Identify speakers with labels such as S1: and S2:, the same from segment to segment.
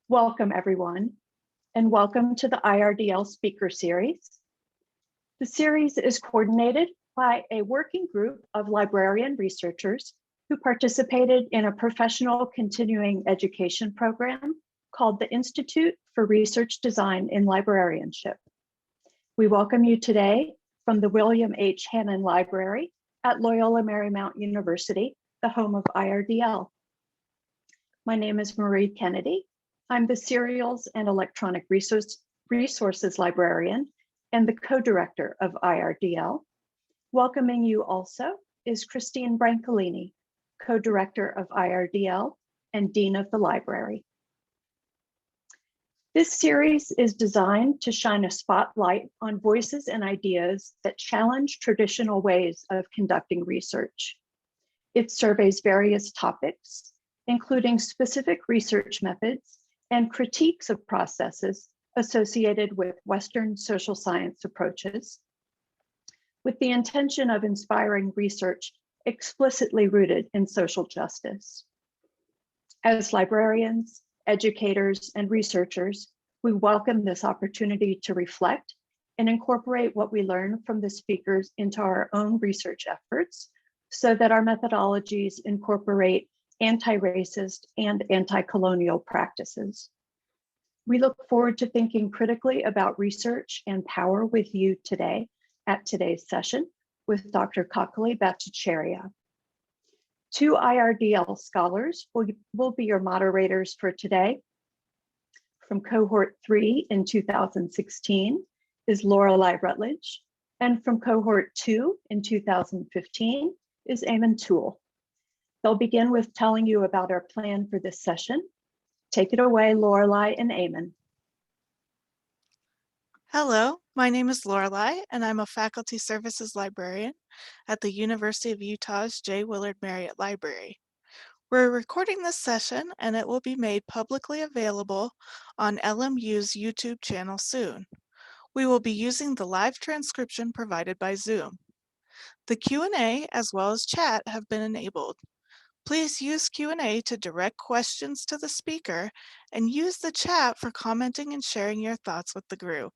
S1: Welcome, everyone, and welcome to the IRDL Speaker Series. The series is coordinated by a working group of librarian researchers who participated in a professional continuing education program called the Institute for Research Design in Librarianship. We welcome you today from the William H. Hannon Library at Loyola Marymount University, the home of IRDL. My name is Marie Kennedy. I'm the Serials and Electronic Resources Librarian and the co-director of IRDL. Welcoming you also is Christine Brancalini, co-director of IRDL and Dean of the Library. This series is designed to shine a spotlight on voices and ideas that challenge traditional ways of conducting research. It surveys various topics, including specific research methods and critiques of processes associated with Western social science approaches, with the intention of inspiring research explicitly rooted in social justice. As librarians, educators, and researchers, we welcome this opportunity to reflect and incorporate what we learn from the speakers into our own research efforts so that our methodologies incorporate anti-racist and anti-colonial practices. We look forward to thinking critically about research and power with you today at today's session with Dr. Kakali Bhattacharya. Two IRDL scholars will be your moderators for today. From cohort 3 in 2016 is Lorelei Rutledge, and from cohort 2 in 2015 is Eamon Toole. They'll begin with telling you about our plan for this session. Take it away, Lorelei and Eamon.
S2: Hello, my name is Lorelei, and I'm a faculty services librarian at the University of Utah's J. Willard Marriott Library. We're recording this session, and it will be made publicly available on LMU's YouTube channel soon. We will be using the live transcription provided by Zoom. The Q&A as well as chat have been enabled. Please use Q&A to direct questions to the speaker and use the chat for commenting and sharing your thoughts with the group.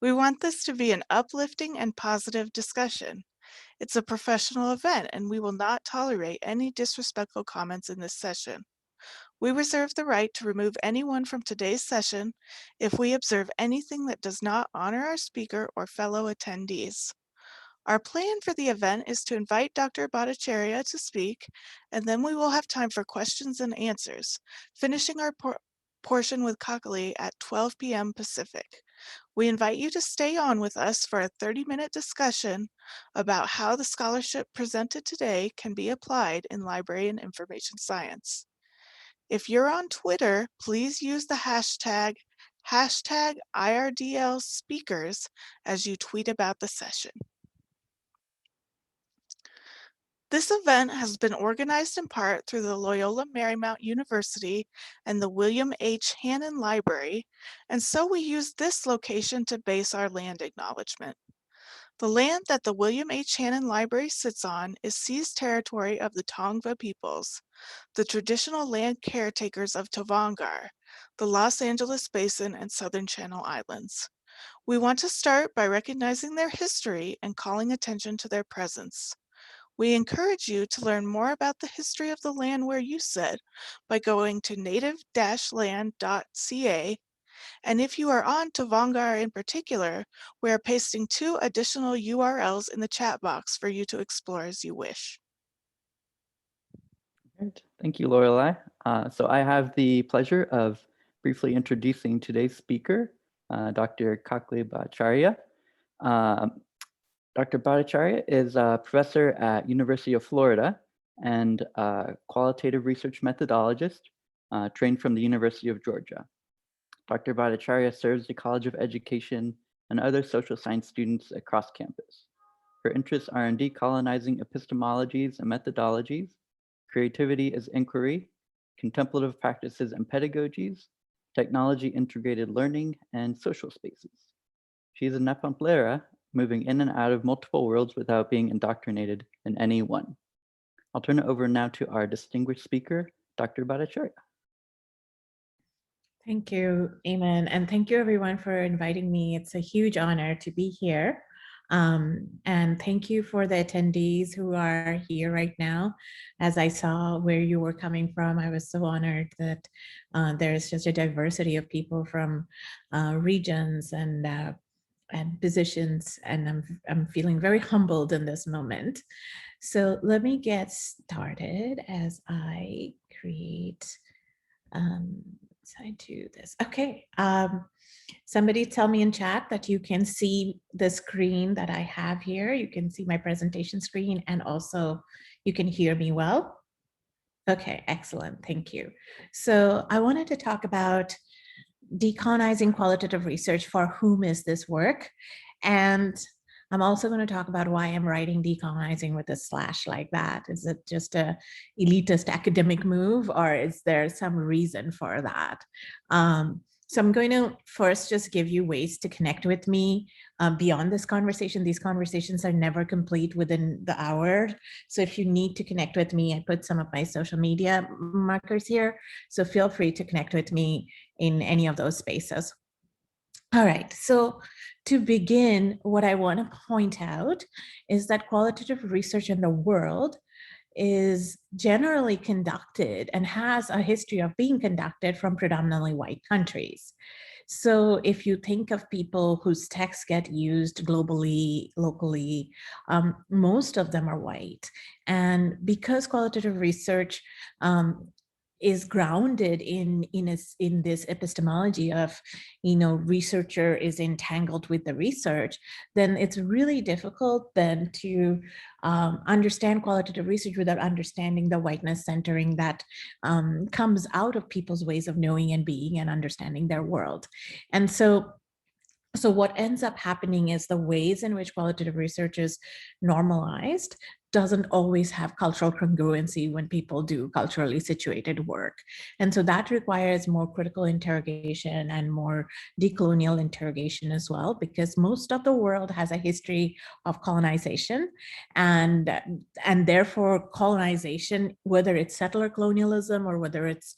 S2: We want this to be an uplifting and positive discussion. It's a professional event and we will not tolerate any disrespectful comments in this session. We reserve the right to remove anyone from today's session if we observe anything that does not honor our speaker or fellow attendees. Our plan for the event is to invite Dr. Bhattacharya to speak, and then we will have time for questions and answers, finishing our portion with Kakali at 12 p.m. Pacific. We invite you to stay on with us for a 30-minute discussion about how the scholarship presented today can be applied in library and information science. If you're on Twitter, please use the hashtag IRDL speakers as you tweet about the session. This event has been organized in part through the Loyola Marymount University and the William H. Hannon Library, and so we use this location to base our land acknowledgement. The land that the William H. Hannon Library sits on is seized territory of the Tongva peoples, the traditional land caretakers of Tovangar, the Los Angeles Basin and Southern Channel Islands. We want to start by recognizing their history and calling attention to their presence. We encourage you to learn more about the history of the land where you sit by going to native-land.ca, and if you are on Tovangar in particular, we are pasting 2 additional URLs in the chat box for you to explore as you wish.
S3: Great. Thank you, Lorelei. So I have the pleasure of briefly introducing today's speaker, Dr. Kakali Bhattacharya. Dr. Bhattacharya is a professor at University of Florida and a qualitative research methodologist trained from the University of Georgia. Dr. Bhattacharya serves the College of Education and other social science students across campus. Her interests are in decolonizing epistemologies and methodologies, creativity as inquiry, contemplative practices and pedagogies, technology integrated learning, and social spaces. She's a Nepamplera, moving in and out of multiple worlds without being indoctrinated in any one. I'll turn it over now to our distinguished speaker, Dr. Bhattacharya.
S4: Thank you, Eamon, and thank you everyone for inviting me. It's a huge honor to be here. And thank you for the attendees who are here right now. As I saw where you were coming from, I was so honored that there's such a diversity of people from regions and positions, and I'm feeling very humbled in this moment. So let me get started as I create side to this. Okay. Somebody tell me in chat that you can see the screen that I have here. You can see my presentation screen, and also you can hear me well. Okay, excellent. Thank you. So I wanted to talk about decolonizing qualitative research. For whom is this work? And I'm also going to talk about why I'm writing decolonizing with a slash like that. Is it just a elitist academic move, or is there some reason for that? So I'm going to first just give you ways to connect with me beyond this conversation. These conversations are never complete within the hour. So if you need to connect with me, I put some of my social media markers here. So feel free to connect with me in any of those spaces. All right, so to begin, what I want to point out is that qualitative research in the world is generally conducted and has a history of being conducted from predominantly white countries. So if you think of people whose texts get used globally, locally, most of them are white. And because qualitative research is grounded in this epistemology of, researcher is entangled with the research, then it's really difficult then to understand qualitative research without understanding the whiteness centering that comes out of people's ways of knowing and being and understanding their world. And so what ends up happening is the ways in which qualitative research is normalized doesn't always have cultural congruency when people do culturally situated work. And so that requires more critical interrogation and more decolonial interrogation as well, because most of the world has a history of colonization, and therefore colonization, whether it's settler colonialism or whether it's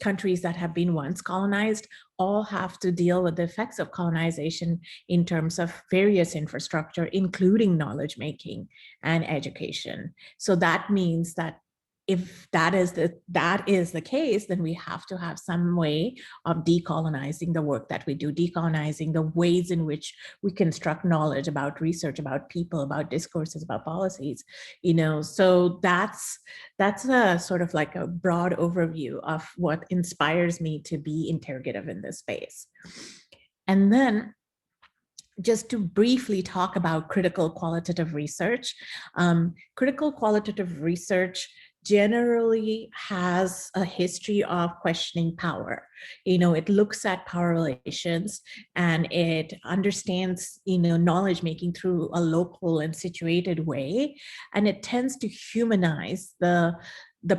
S4: countries that have been once colonized, all have to deal with the effects of colonization in terms of various infrastructure, including knowledge making and education. So that means that if that is the case, then we have to have some way of decolonizing the work that we do, decolonizing the ways in which we construct knowledge about research, about people, about discourses, about policies. So that's a sort of like a broad overview of what inspires me to be interrogative in this space. And then just to briefly talk about critical qualitative research. Critical qualitative research generally has a history of questioning power. It looks at power relations, and it understands, knowledge making through a local and situated way. And it tends to humanize the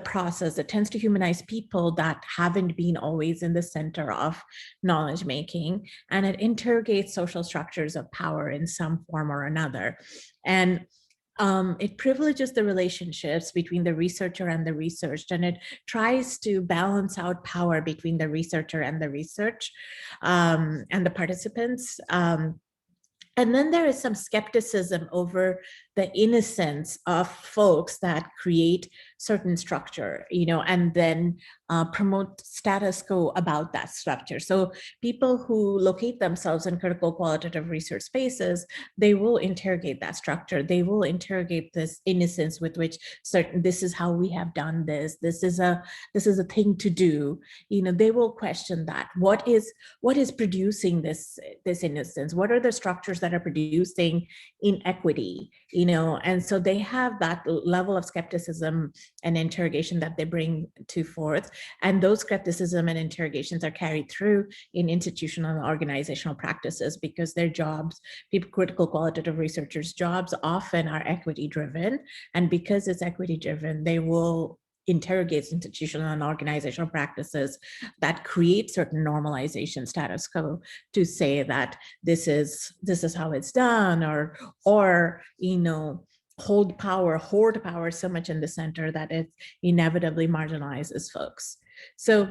S4: process. It tends to humanize people that haven't been always in the center of knowledge making, and it interrogates social structures of power in some form or another. And it privileges the relationships between the researcher and the researched, and it tries to balance out power between the researcher and the research and the participants. And then there is some skepticism over the innocence of folks that create certain structure, and then promote status quo about that structure. So people who locate themselves in critical qualitative research spaces, they will interrogate that structure. They will interrogate this innocence with which this is how we have done this. This is a thing to do. They will question that. What is producing this innocence? What are the structures that are producing inequity? And so they have that level of skepticism and interrogation that they bring to forth. And those skepticism and interrogations are carried through in institutional and organizational practices, because their jobs, critical qualitative researchers' jobs often are equity driven. And because it's equity driven, they will interrogates institutional and organizational practices that create certain normalization status quo to say that this is how it's done, or hoard power so much in the center that it inevitably marginalizes folks. So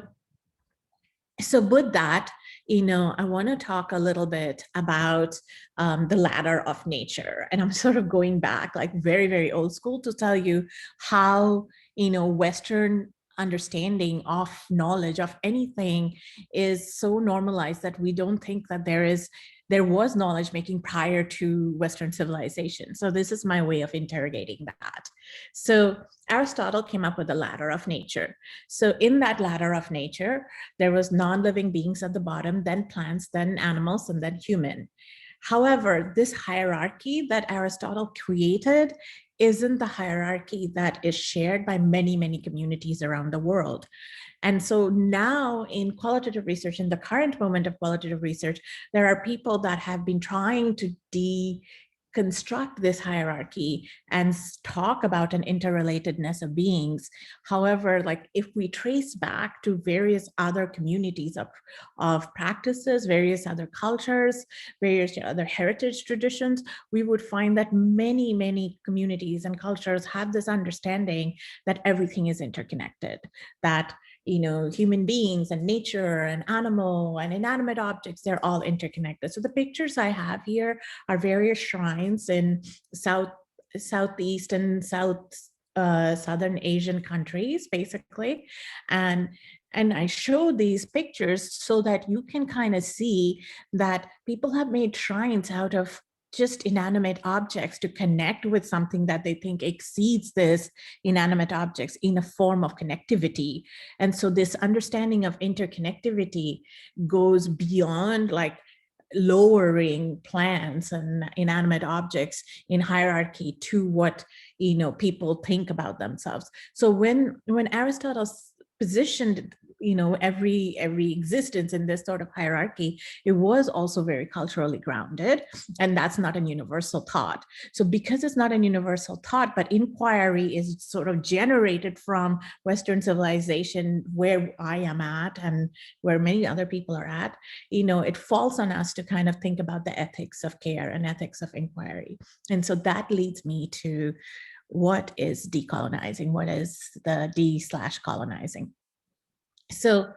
S4: So with that, I want to talk a little bit about the ladder of nature. And I'm sort of going back like very, very old school to tell you how, Western understanding of knowledge of anything is so normalized that we don't think that there was knowledge making prior to Western civilization. So this is my way of interrogating that. So Aristotle came up with the ladder of nature. So in that ladder of nature, there was non-living beings at the bottom, then plants, then animals, and then human. However, this hierarchy that Aristotle created isn't the hierarchy that is shared by many, many communities around the world. And so now in qualitative research, in the current moment of qualitative research, there are people that have been trying to deconstruct this hierarchy and talk about an interrelatedness of beings. However, like if we trace back to various other communities of practices, various other cultures, various other heritage traditions, we would find that many, many communities and cultures have this understanding that everything is interconnected, that human beings and nature and animal and inanimate objects, they're all interconnected. So the pictures I have here are various shrines in Southeast and Southern Asian countries, basically. And I show these pictures so that you can kind of see that people have made shrines out of just inanimate objects to connect with something that they think exceeds this inanimate objects in a form of connectivity. And so this understanding of interconnectivity goes beyond like lowering plants and inanimate objects in hierarchy to what people think about themselves. So when Aristotle positioned every existence in this sort of hierarchy, it was also very culturally grounded, and that's not a universal thought. So because it's not a universal thought, but inquiry is sort of generated from Western civilization, where I am at and where many other people are at, it falls on us to kind of think about the ethics of care and ethics of inquiry. And so that leads me to what is decolonizing? What is the D/colonizing? So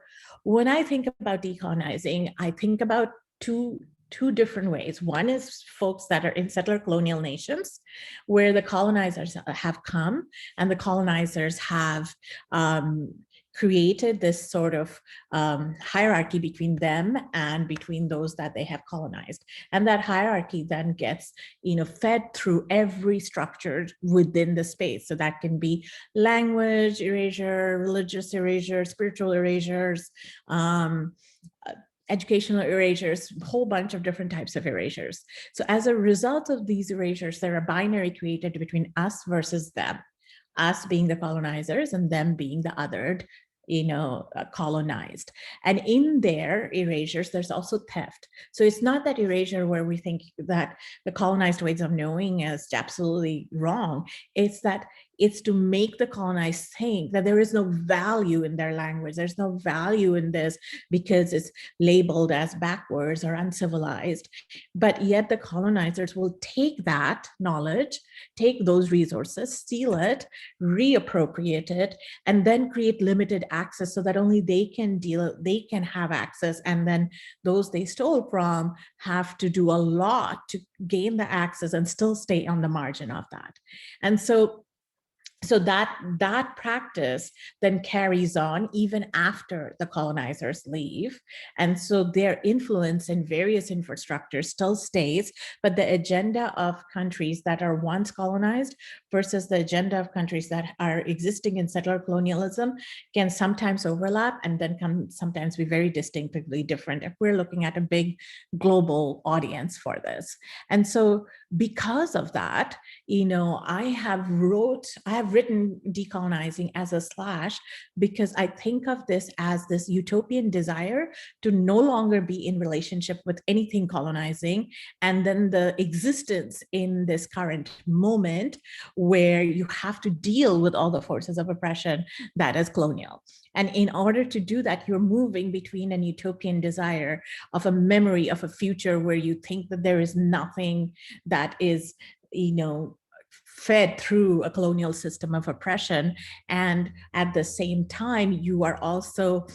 S4: when I think about decolonizing, I think about two different ways. One is folks that are in settler colonial nations, where the colonizers have come and the colonizers have created this sort of hierarchy between them and between those that they have colonized. And that hierarchy then gets fed through every structure within the space. So that can be language erasure, religious erasure, spiritual erasures, educational erasures, a whole bunch of different types of erasures. So as a result of these erasures, there are binary created between us versus them, us being the colonizers and them being the othered, colonized. And in their erasures, there's also theft. So it's not that erasure where we think that the colonized ways of knowing is absolutely wrong. It's that it's to make the colonized think that there is no value in their language. There's no value in this because it's labeled as backwards or uncivilized. But yet the colonizers will take that knowledge, take those resources, steal it, reappropriate it, and then create limited access so that only they can have access. And then those they stole from have to do a lot to gain the access and still stay on the margin of that. And so that practice then carries on even after the colonizers leave. And so their influence in various infrastructures still stays, but the agenda of countries that are once colonized versus the agenda of countries that are existing in settler colonialism can sometimes overlap and then can sometimes be very distinctively different if we're looking at a big global audience for this. And so because of that, I have written decolonizing as a slash because I think of this as this utopian desire to no longer be in relationship with anything colonizing, and then the existence in this current moment where you have to deal with all the forces of oppression that is colonial. And in order to do that, you're moving between an utopian desire of a memory of a future where you think that there is nothing that is, fed through a colonial system of oppression. And at the same time, you are also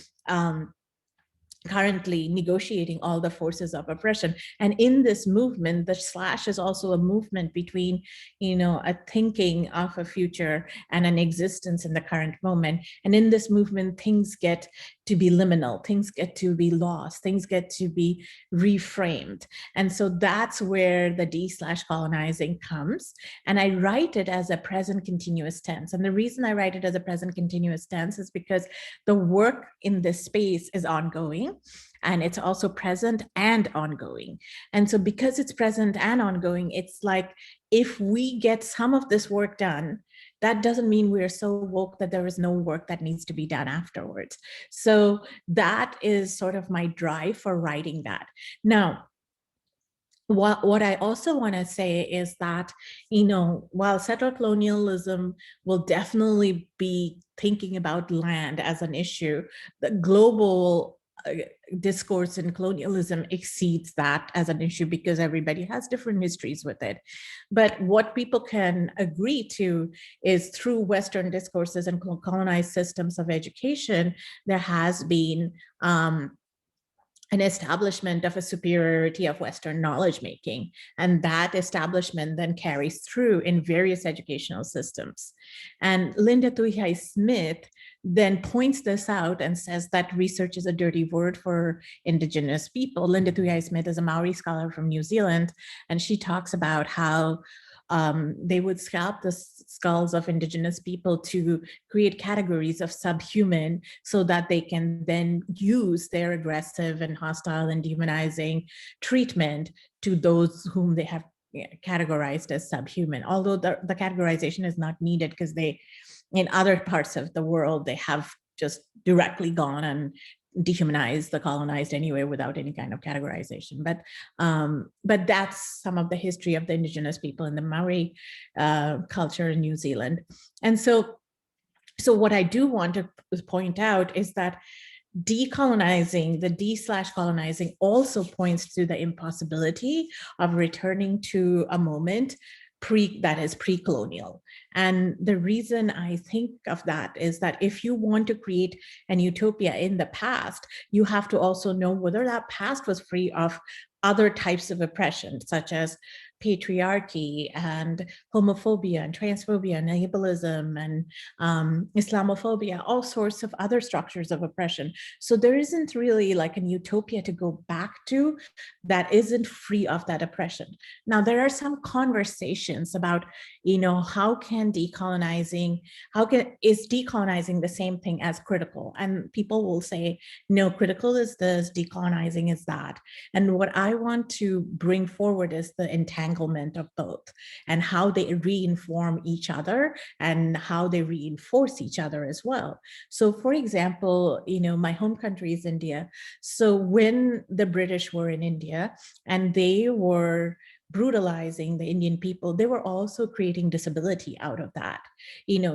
S4: currently negotiating all the forces of oppression. And in this movement, the slash is also a movement between, a thinking of a future and an existence in the current moment. And in this movement, things get to be liminal, things get to be lost, things get to be reframed. And so that's where the D/colonizing comes. And I write it as a present continuous tense. And the reason I write it as a present continuous tense is because the work in this space is ongoing, and it's also present and ongoing. And so because it's present and ongoing, it's like, if we get some of this work done, that doesn't mean we're so woke that there is no work that needs to be done afterwards. So that is sort of my drive for writing that. Now, what I also want to say is that, while settler colonialism will definitely be thinking about land as an issue, the global discourse in colonialism exceeds that as an issue because everybody has different histories with it. But what people can agree to is through Western discourses and colonized systems of education, there has been an establishment of a superiority of Western knowledge making. And that establishment then carries through in various educational systems. And Linda Tuihai Smith then points this out and says that research is a dirty word for Indigenous people. Linda Tuihai Smith is a Maori scholar from New Zealand, and she talks about how they would scalp the skulls of Indigenous people to create categories of subhuman so that they can then use their aggressive and hostile and dehumanizing treatment to those whom they have categorized as subhuman. Although the categorization is not needed because in other parts of the world, they have just directly gone and dehumanize the colonized anyway without any kind of categorization. But that's some of the history of the Indigenous people in the Maori culture in New Zealand. And so what I do want to point out is that decolonizing, the D/colonizing also points to the impossibility of returning to a moment that is pre-colonial. And the reason I think of that is that if you want to create an utopia in the past, you have to also know whether that past was free of other types of oppression, such as patriarchy and homophobia and transphobia and ableism and Islamophobia, all sorts of other structures of oppression. So there isn't really like an utopia to go back to that isn't free of that oppression. Now, there are some conversations about, how is decolonizing the same thing as critical? And people will say, no, critical is this, decolonizing is that. And what I want to bring forward is the entanglement of both and how they reinform each other and how they reinforce each other as well. So for example, my home country is India. So when the British were in India and they were brutalizing the Indian people, they were also creating disability out of that.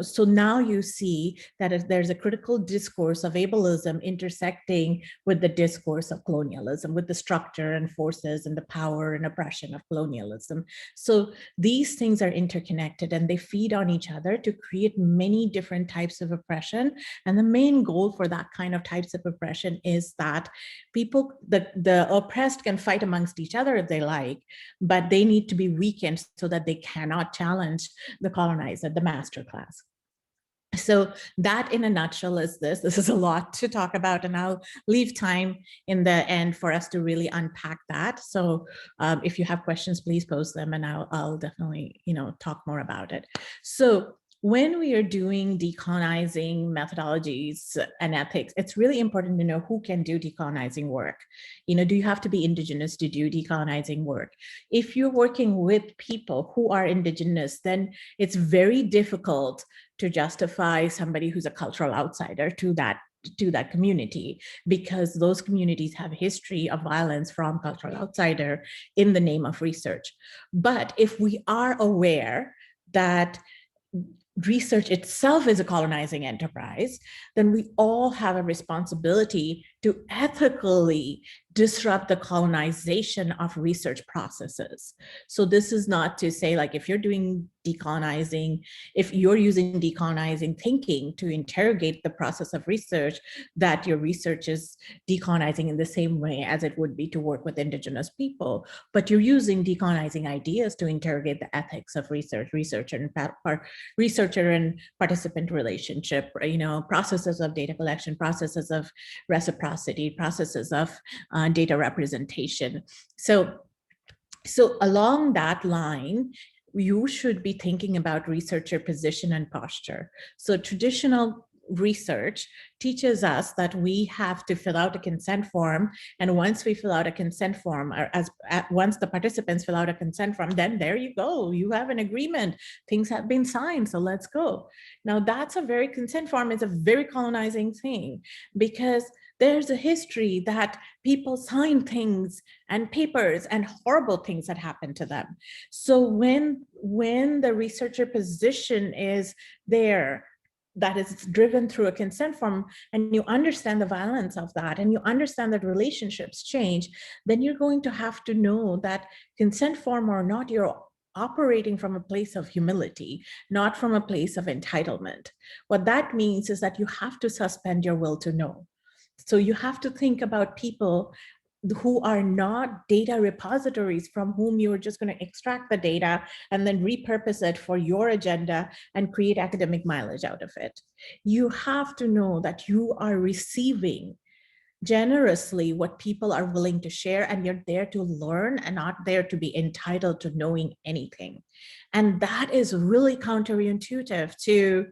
S4: So now you see that there's a critical discourse of ableism intersecting with the discourse of colonialism, with the structure and forces and the power and oppression of colonialism. So these things are interconnected and they feed on each other to create many different types of oppression. And the main goal for that kind of types of oppression is that people, the oppressed can fight amongst each other if they like, but they need to be weakened so that they cannot challenge the colonizer, the master class. So that in a nutshell is this. This is a lot to talk about, and I'll leave time in the end for us to really unpack that. So if you have questions, please pose them and I'll definitely, talk more about it. So when we are doing decolonizing methodologies and ethics, it's really important to know who can do decolonizing work. Do you have to be Indigenous to do decolonizing work? If you're working with people who are Indigenous, then it's very difficult to justify somebody who's a cultural outsider to that community, because those communities have a history of violence from cultural outsider in the name of research. But if we are aware that research itself is a colonizing enterprise, then we all have a responsibility to ethically disrupt the colonization of research processes. So this is not to say, like, if you're doing decolonizing, if you're using decolonizing thinking to interrogate the process of research, that your research is decolonizing in the same way as it would be to work with indigenous people, but you're using decolonizing ideas to interrogate the ethics of researcher and participant relationship, processes of data collection, processes of reciprocity, processes of data representation. So along that line, you should be thinking about researcher position and posture. So traditional research teaches us that we have to fill out a consent form, and once we fill out a consent form, or once the participants fill out a consent form, then there you go, you have an agreement, things have been signed, so let's go. Now that's consent form is a very colonizing thing, because there's a history that people sign things and papers and horrible things that happen to them. So when the researcher position is there, that is driven through a consent form, and you understand the violence of that, and you understand that relationships change, then you're going to have to know that consent form or not, you're operating from a place of humility, not from a place of entitlement. What that means is that you have to suspend your will to know. So you have to think about people who are not data repositories from whom you're just going to extract the data and then repurpose it for your agenda and create academic mileage out of it. You have to know that you are receiving generously what people are willing to share, and you're there to learn and not there to be entitled to knowing anything. And that is really counterintuitive to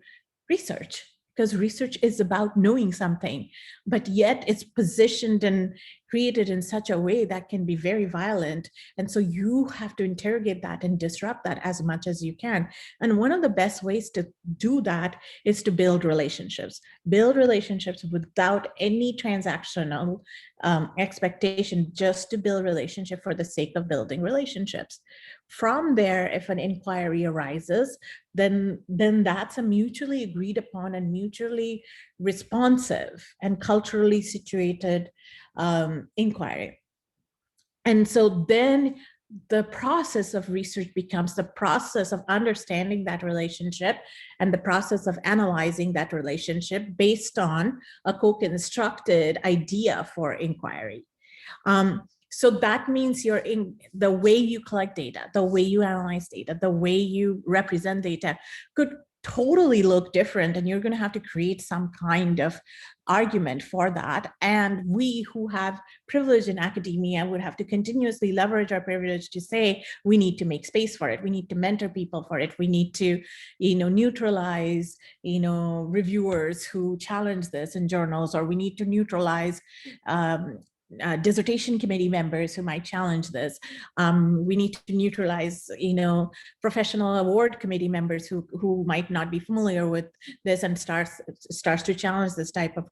S4: research, because research is about knowing something, but yet it's positioned and created in such a way that can be very violent. And so you have to interrogate that and disrupt that as much as you can. And one of the best ways to do that is to build relationships without any transactional expectation, just to build relationship for the sake of building relationships. From there, if an inquiry arises, then that's a mutually agreed upon and mutually responsive and culturally situated inquiry. And so then the process of research becomes the process of understanding that relationship and the process of analyzing that relationship based on a co-constructed idea for inquiry. So that means you're in the way you collect data, the way you analyze data, the way you represent data could totally look different, and you're going to have to create some kind of argument for that. And we who have privilege in academia would have to continuously leverage our privilege to say, we need to make space for it. We need to mentor people for it. We need to, neutralize, reviewers who challenge this in journals, or we need to neutralize dissertation committee members who might challenge this. We need to neutralize, professional award committee members who might not be familiar with this and starts to challenge this type of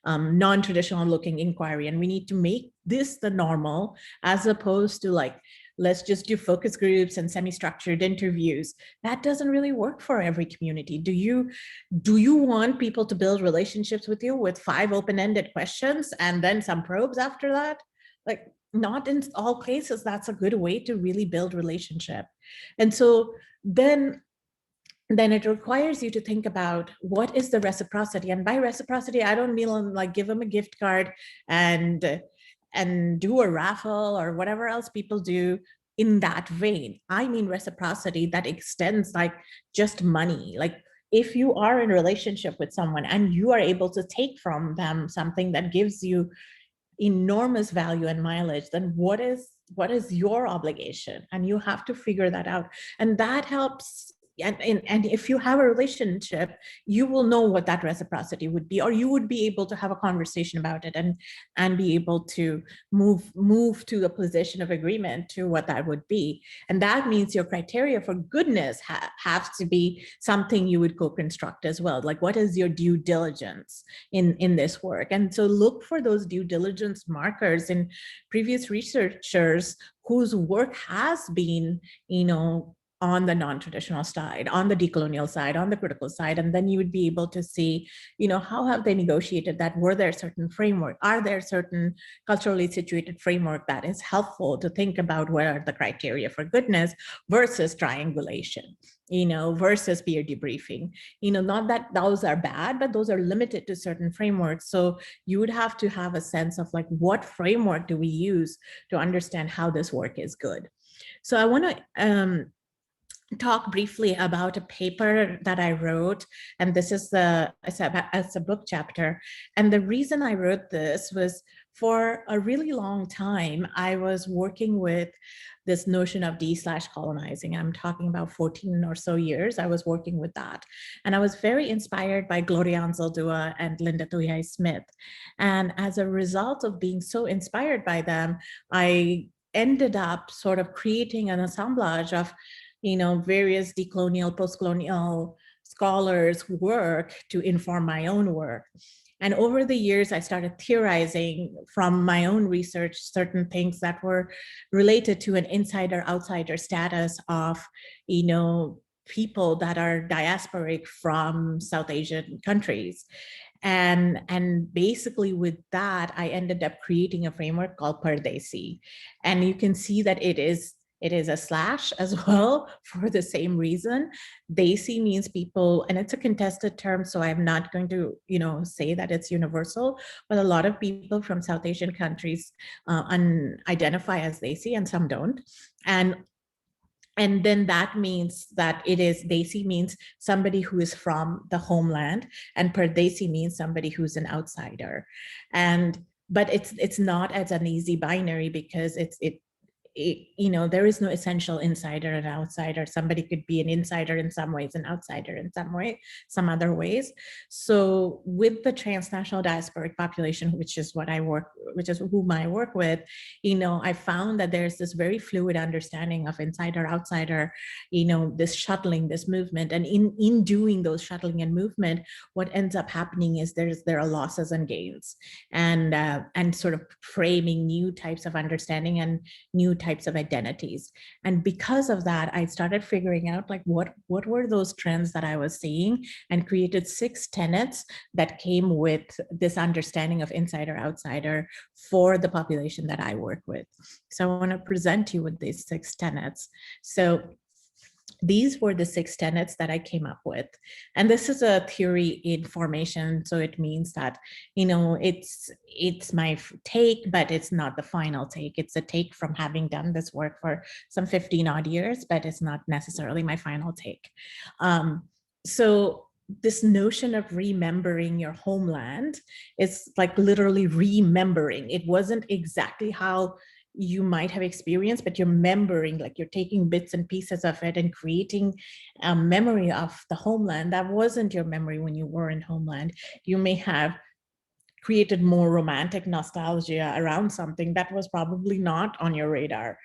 S4: non-traditional looking inquiry. And we need to make this the normal, as opposed to like, let's just do focus groups and semi-structured interviews. That doesn't really work for every community. Do you want people to build relationships with you with 5 open-ended questions and then some probes after that? Like, not in all cases, that's a good way to really build relationship. And so then it requires you to think about what is the reciprocity. And by reciprocity, I don't mean like give them a gift card and do a raffle or whatever else people do in that vein. I mean reciprocity that extends like just money. Like if you are in a relationship with someone and you are able to take from them something that gives you enormous value and mileage, then what is your obligation? And you have to figure that out. And that helps. And if you have a relationship, you will know what that reciprocity would be, or you would be able to have a conversation about it and be able to move to a position of agreement to what that would be. And that means your criteria for goodness have to be something you would co-construct as well. Like, what is your due diligence in this work? And so look for those due diligence markers in previous researchers whose work has been, on the non-traditional side, on the decolonial side, on the critical side, and then you would be able to see, how have they negotiated that? Were there certain framework? Are there certain culturally situated framework that is helpful to think about what are the criteria for goodness versus triangulation, versus peer debriefing? Not that those are bad, but those are limited to certain frameworks. So you would have to have a sense of like, what framework do we use to understand how this work is good? So I want to talk briefly about a paper that I wrote, and this is it's a book chapter. And the reason I wrote this was, for a really long time, I was working with this notion of de/colonizing. I'm talking about 14 or so years. I was working with that. And I was very inspired by Gloria Anzaldúa and Linda Tuyay Smith. And as a result of being so inspired by them, I ended up sort of creating an assemblage of various decolonial, postcolonial scholars' work to inform my own work. And over the years, I started theorizing from my own research certain things that were related to an insider-outsider status of, people that are diasporic from South Asian countries. And basically with that, I ended up creating a framework called Pardesi. And you can see that it is a slash as well for the same reason. Desi means people, and it's a contested term, so I'm not going to, say that it's universal, but a lot of people from South Asian countries identify as Desi and some don't. And then that means that Desi means somebody who is from the homeland, and Pardesi means somebody who's an outsider. But it's not as an easy binary, because there is no essential insider and outsider. Somebody could be an insider in some ways, an outsider in some other ways. So with the transnational diasporic population, which is whom I work with, I found that there's this very fluid understanding of insider, outsider, this shuttling, this movement. And in doing those shuttling and movement, what ends up happening is there are losses and gains, and sort of framing new types of understanding and new types of identities. And because of that, I started figuring out like what were those trends that I was seeing, and created 6 tenets that came with this understanding of insider outsider for the population that I work with. So I want to present you with these 6 tenets. So these were the 6 tenets that I came up with. And this is a theory in formation. So it means that, it's my take, but it's not the final take. It's a take from having done this work for some 15 odd years, but it's not necessarily my final take. So this notion of remembering your homeland is like literally remembering. It wasn't exactly how you might have experienced, but you're remembering, like you're taking bits and pieces of it and creating a memory of the homeland that wasn't your memory when you were in homeland. You may have created more romantic nostalgia around something that was probably not on your radar,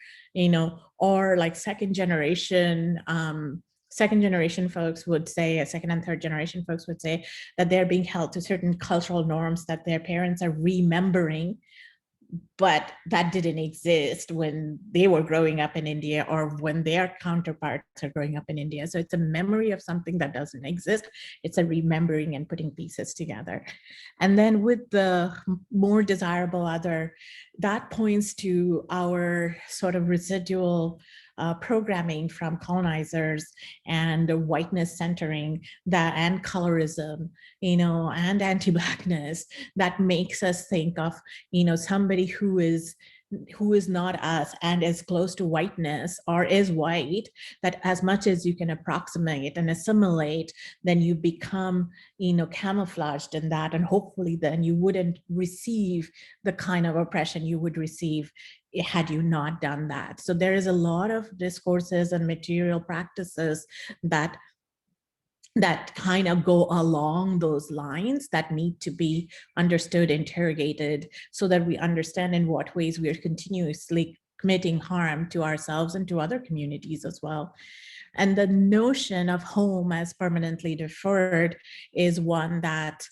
S4: or like second generation folks would say, second and third generation folks would say that they're being held to certain cultural norms that their parents are remembering, but that didn't exist when they were growing up in India or when their counterparts are growing up in India. So it's a memory of something that doesn't exist. It's a remembering and putting pieces together. And then with the more desirable other, that points to our sort of residual programming from colonizers and whiteness centering and colorism, and anti-Blackness that makes us think of, somebody who is not us and is close to whiteness or is white, that as much as you can approximate and assimilate, then you become, camouflaged in that, and hopefully then you wouldn't receive the kind of oppression you would receive had you not done that. So there is a lot of discourses and material practices that kind of go along those lines that need to be understood, interrogated, so that we understand in what ways we are continuously committing harm to ourselves and to other communities as well. And the notion of home as permanently deferred is one that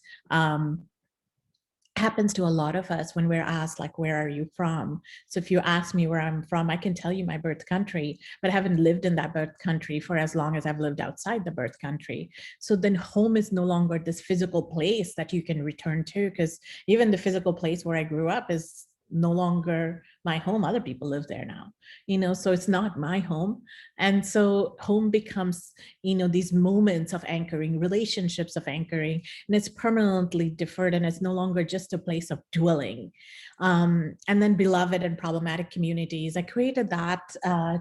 S4: happens to a lot of us when we're asked, like, where are you from? So if you ask me where I'm from, I can tell you my birth country, but I haven't lived in that birth country for as long as I've lived outside the birth country. So then home is no longer this physical place that you can return to, because even the physical place where I grew up is no longer my home. Other people live there now, so it's not my home. And so home becomes, these moments of anchoring, relationships of anchoring, and it's permanently deferred, and it's no longer just a place of dwelling. And then beloved and problematic communities. I created that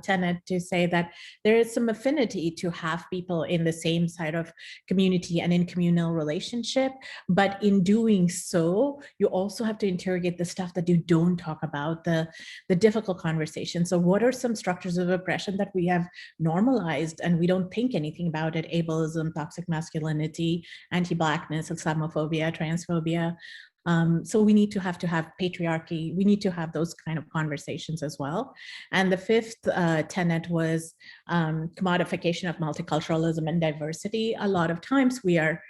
S4: tenet to say that there is some affinity to have people in the same side of community and in communal relationship. But in doing so, you also have to interrogate the stuff that you don't talk about, the difficult conversations. So what are some structures of oppression that we have normalized and we don't think anything about it? Ableism, toxic masculinity, anti-Blackness, Islamophobia, transphobia. So we need to have patriarchy. We need to have those kind of conversations as well. And the fifth tenet was commodification of multiculturalism and diversity. A lot of times we are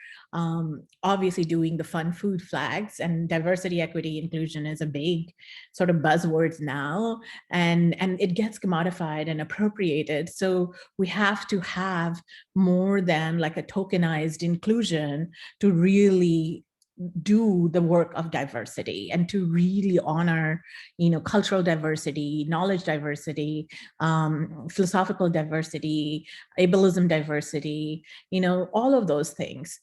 S4: obviously doing the fun food flags, and diversity, equity, inclusion is a big sort of buzzwords now, and it gets commodified and appropriated. So we have to have more than like a tokenized inclusion to really do the work of diversity and to really honor, cultural diversity, knowledge diversity, philosophical diversity, ableism diversity, all of those things.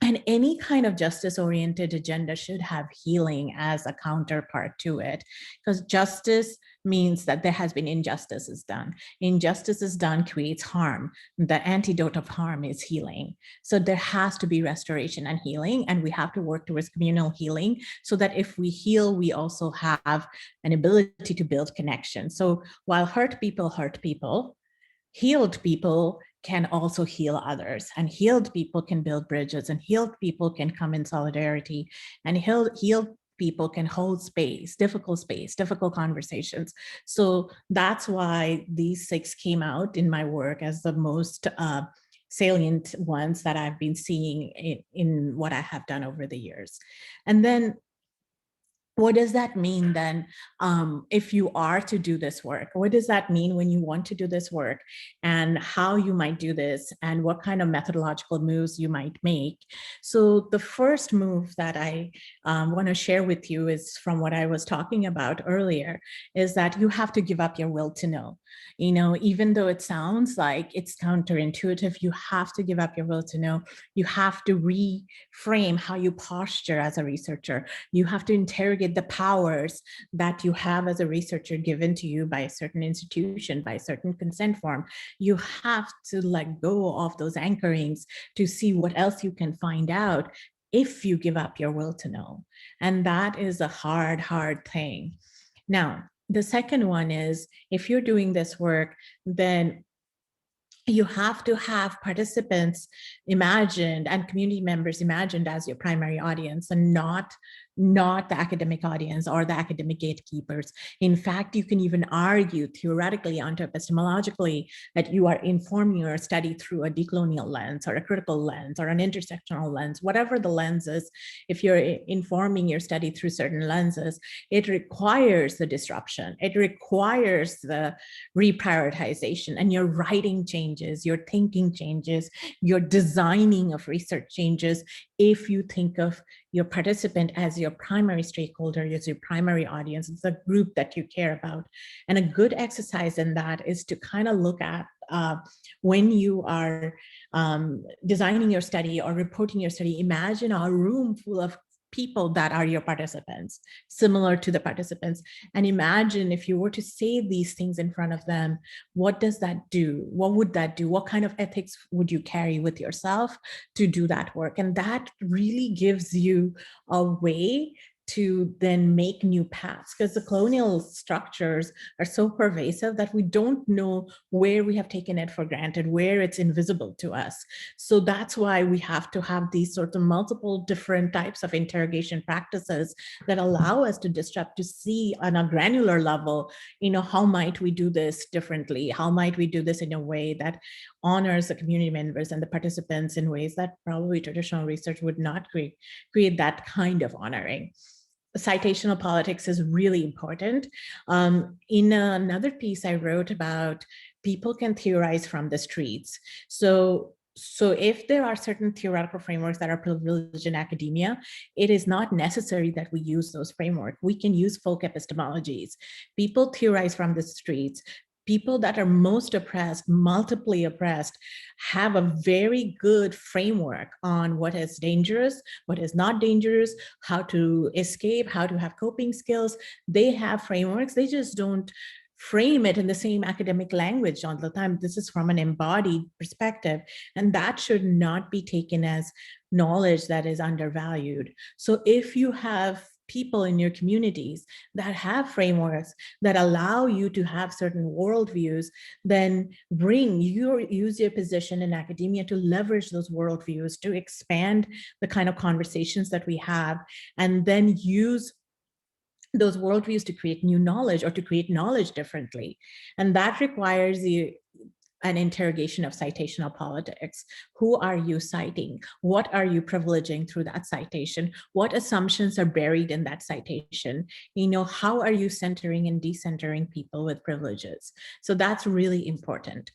S4: And any kind of justice-oriented agenda should have healing as a counterpart to it, because justice means that there has been injustices done. Injustices done creates harm. The antidote of harm is healing. So there has to be restoration and healing, and we have to work towards communal healing so that if we heal, we also have an ability to build connection. So while hurt people, healed people can also heal others, and healed people can build bridges, and healed people can come in solidarity, and healed people can hold space, difficult conversations. So that's why these 6 came out in my work as the most salient ones that I've been seeing in what I have done over the years. And then what does that mean then if you are to do this work? What does that mean when you want to do this work, and how you might do this, and what kind of methodological moves you might make? So the first move that I want to share with you is from what I was talking about earlier, is that you have to give up your will to know. Even though it sounds like it's counterintuitive, you have to give up your will to know. You have to reframe how you posture as a researcher. You have to interrogate the powers that you have as a researcher given to you by a certain institution, by a certain consent form. You have to let go of those anchorings to see what else you can find out if you give up your will to know. And that is a hard thing. Now, the second one is, if you're doing this work, then you have to have participants imagined and community members imagined as your primary audience, and not the academic audience or the academic gatekeepers. In fact, you can even argue theoretically onto epistemologically that you are informing your study through a decolonial lens or a critical lens or an intersectional lens, whatever the lens is. If you're informing your study through certain lenses, it requires the disruption. It requires the reprioritization, and your writing changes, your thinking changes, your designing of research changes if you think of your participant as your primary stakeholder, as your primary audience. It's the group that you care about. And a good exercise in that is to kind of look at when you are designing your study or reporting your study, imagine a room full of people that are your participants, similar to the participants. And imagine if you were to say these things in front of them, what does that do? What would that do? What kind of ethics would you carry with yourself to do that work? And that really gives you a way to then make new paths, because the colonial structures are so pervasive that we don't know where we have taken it for granted, where it's invisible to us. So that's why we have to have these sort of multiple different types of interrogation practices that allow us to disrupt, to see on a granular level, how might we do this differently? How might we do this in a way that honors the community members and the participants in ways that probably traditional research would not create that kind of honoring. Citational politics is really important. In another piece I wrote about people can theorize from the streets. So if there are certain theoretical frameworks that are privileged in academia, it is not necessary that we use those frameworks. We can use folk epistemologies. People theorize from the streets. People that are most oppressed, multiply oppressed, have a very good framework on what is dangerous, what is not dangerous, how to escape, how to have coping skills. They have frameworks. They just don't frame it in the same academic language all the time. This is from an embodied perspective, and that should not be taken as knowledge that is undervalued. So if you have people in your communities that have frameworks that allow you to have certain worldviews, then use your position in academia to leverage those worldviews, to expand the kind of conversations that we have, and then use those worldviews to create new knowledge or to create knowledge differently. And that requires an interrogation of citational politics. Who are you citing? What are you privileging through that citation? What assumptions are buried in that citation? How are you centering and decentering people with privileges? So that's really important.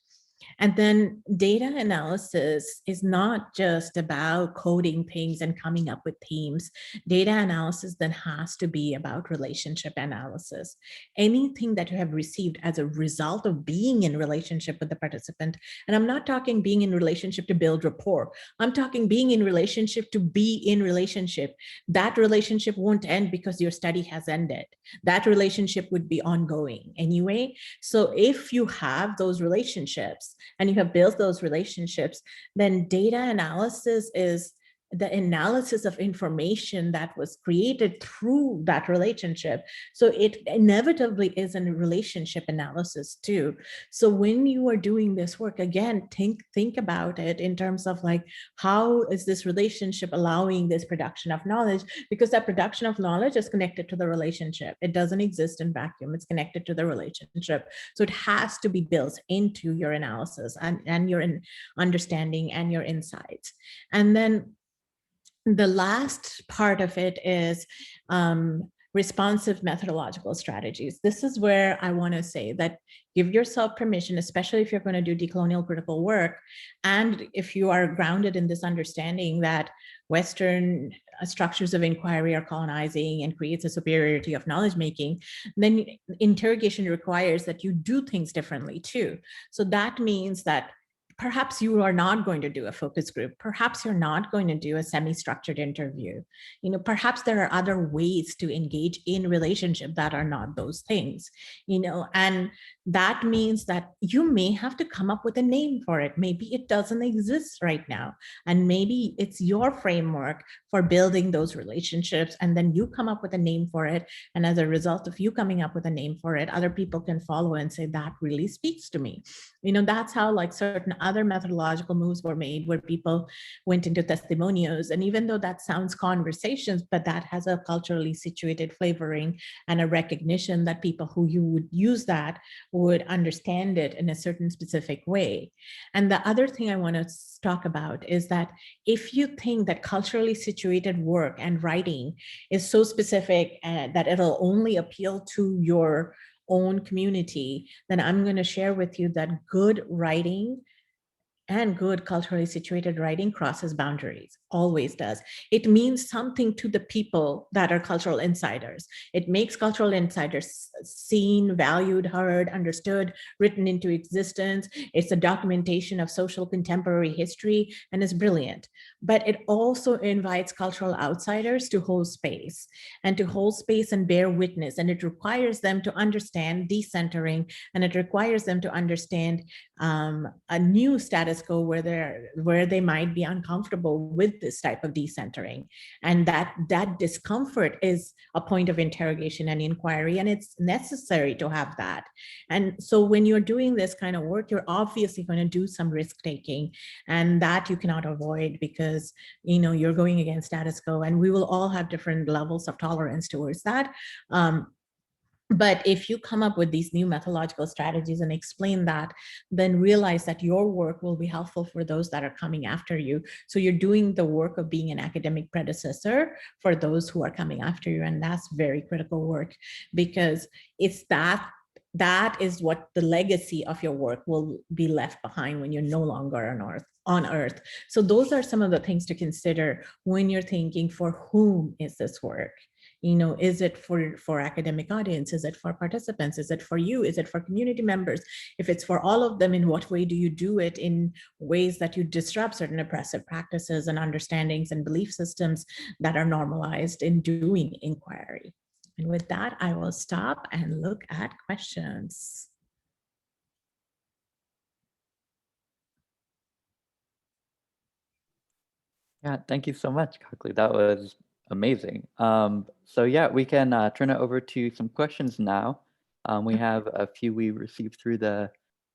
S4: And then data analysis is not just about coding things and coming up with themes. Data analysis then has to be about relationship analysis. Anything that you have received as a result of being in relationship with the participant, and I'm not talking being in relationship to build rapport, I'm talking being in relationship to be in relationship. That relationship won't end because your study has ended. That relationship would be ongoing anyway. So if you have those relationships, and you have built those relationships, then data analysis is the analysis of information that was created through that relationship. So it inevitably is a relationship analysis too. So when you are doing this work, again, think about it in terms of like, how is this relationship allowing this production of knowledge? Because that production of knowledge is connected to the relationship. It doesn't exist in vacuum. It's connected to the relationship. So it has to be built into your analysis and your understanding and your insights. And then the last part of it is responsive methodological strategies. This is where I want to say that give yourself permission, especially if you're going to do decolonial critical work, and if you are grounded in this understanding that Western structures of inquiry are colonizing and creates a superiority of knowledge making, then interrogation requires that you do things differently too. So that means that perhaps you are not going to do a focus group. Perhaps you're not going to do a semi-structured interview. Perhaps there are other ways to engage in relationship that are not those things, and that means that you may have to come up with a name for it. Maybe it doesn't exist right now. And maybe it's your framework for building those relationships. And then you come up with a name for it. And as a result of you coming up with a name for it, other people can follow and say, that really speaks to me. That's how like certain other methodological moves were made where people went into testimonials. And even though that sounds conversations, but that has a culturally situated flavoring and a recognition that people who you would use that would understand it in a certain specific way. And the other thing I want to talk about is that if you think that culturally situated work and writing is so specific that it'll only appeal to your own community, then I'm going to share with you that good writing and good culturally situated writing crosses boundaries, always does. It means something to the people that are cultural insiders. It makes cultural insiders seen, valued, heard, understood, written into existence. It's a documentation of social contemporary history and is brilliant. But it also invites cultural outsiders to hold space and bear witness. And it requires them to understand decentering, and it requires them to understand a new status quo where they might be uncomfortable with this type of decentering, and that discomfort is a point of interrogation and inquiry, and it's necessary to have that. And so when you're doing this kind of work, you're obviously going to do some risk taking, and that you cannot avoid because you're going against status quo, and we will all have different levels of tolerance towards that. But if you come up with these new methodological strategies and explain that, then realize that your work will be helpful for those that are coming after you. So you're doing the work of being an academic predecessor for those who are coming after you. And that's very critical work, because it's that is what the legacy of your work will be left behind when you're no longer on earth. So those are some of the things to consider when you're thinking, for whom is this work? You know, is it for academic audience? Is it for participants? Is it for you? Is it for community members? If it's for all of them, in what way do you do it? In ways that you disrupt certain oppressive practices and understandings and belief systems that are normalized in doing inquiry. And with that, I will stop and look at questions.
S3: Yeah, thank you so much, Kakali. That was amazing. So yeah, we can turn it over to some questions now. We have a few we received through the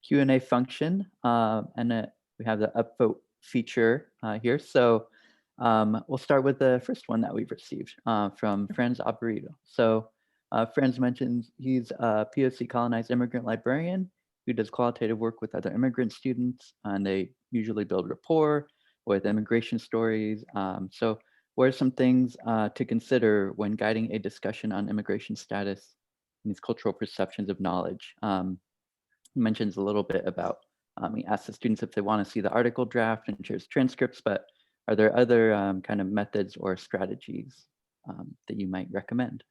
S3: Q&A function, and we have the upvote feature here. So we'll start with the first one that we've received from Franz Aburito. So Franz mentions he's a POC colonized immigrant librarian who does qualitative work with other immigrant students, and they usually build rapport with immigration stories. So what are some things to consider when guiding a discussion on immigration status and these cultural perceptions of knowledge? He mentions a little bit about, he asks the students if they want to see the article draft and shares transcripts, but are there other kind of methods or strategies that you might recommend?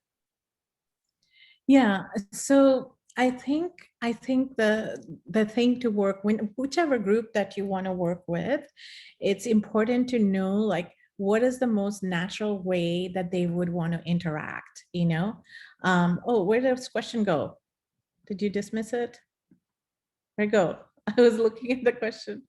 S4: Yeah, so I think the thing to work when whichever group that you want to work with, it's important to know, like, what is the most natural way that they would want to interact, you know? Oh, where did this question go? Did you dismiss it? Where'd it go? I was looking at the question.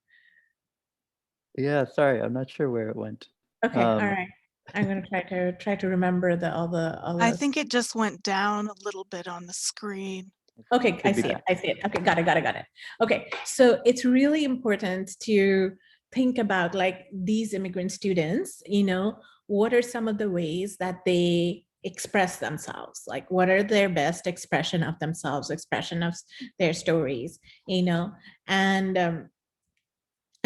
S3: Yeah, sorry, I'm not sure where it went.
S4: Okay, all right. I'm gonna try to remember all the.
S2: I think it just went down a little bit on the screen.
S4: Okay, I see it. I see it. Okay, got it. Okay, so it's really important to think about, like, these immigrant students, you know, what are some of the ways that they express themselves? Like, what are their best expression of themselves, expression of their stories, you know?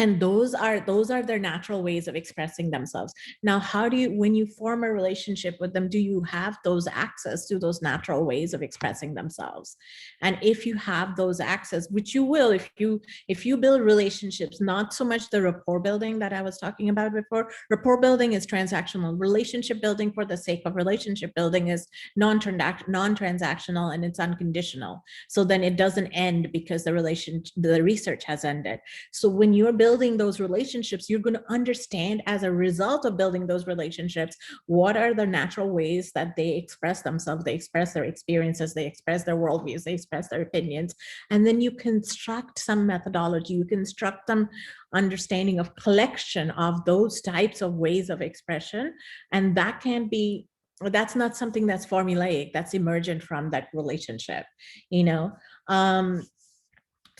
S4: And those are their natural ways of expressing themselves. Now, how do you, when you form a relationship with them, do you have those access to those natural ways of expressing themselves? And if you have those access, which you will, if you build relationships, not so much the rapport building that I was talking about before. Rapport building is transactional. Relationship building for the sake of relationship building is non-transactional, and it's unconditional. So then it doesn't end because the research has ended. So when you're building those relationships, you're going to understand, as a result of building those relationships, what are the natural ways that they express themselves, they express their experiences, they express their worldviews, they express their opinions. And then you construct some methodology, you construct some understanding of collection of those types of ways of expression. And that can be, that's not something that's formulaic, that's emergent from that relationship, you know.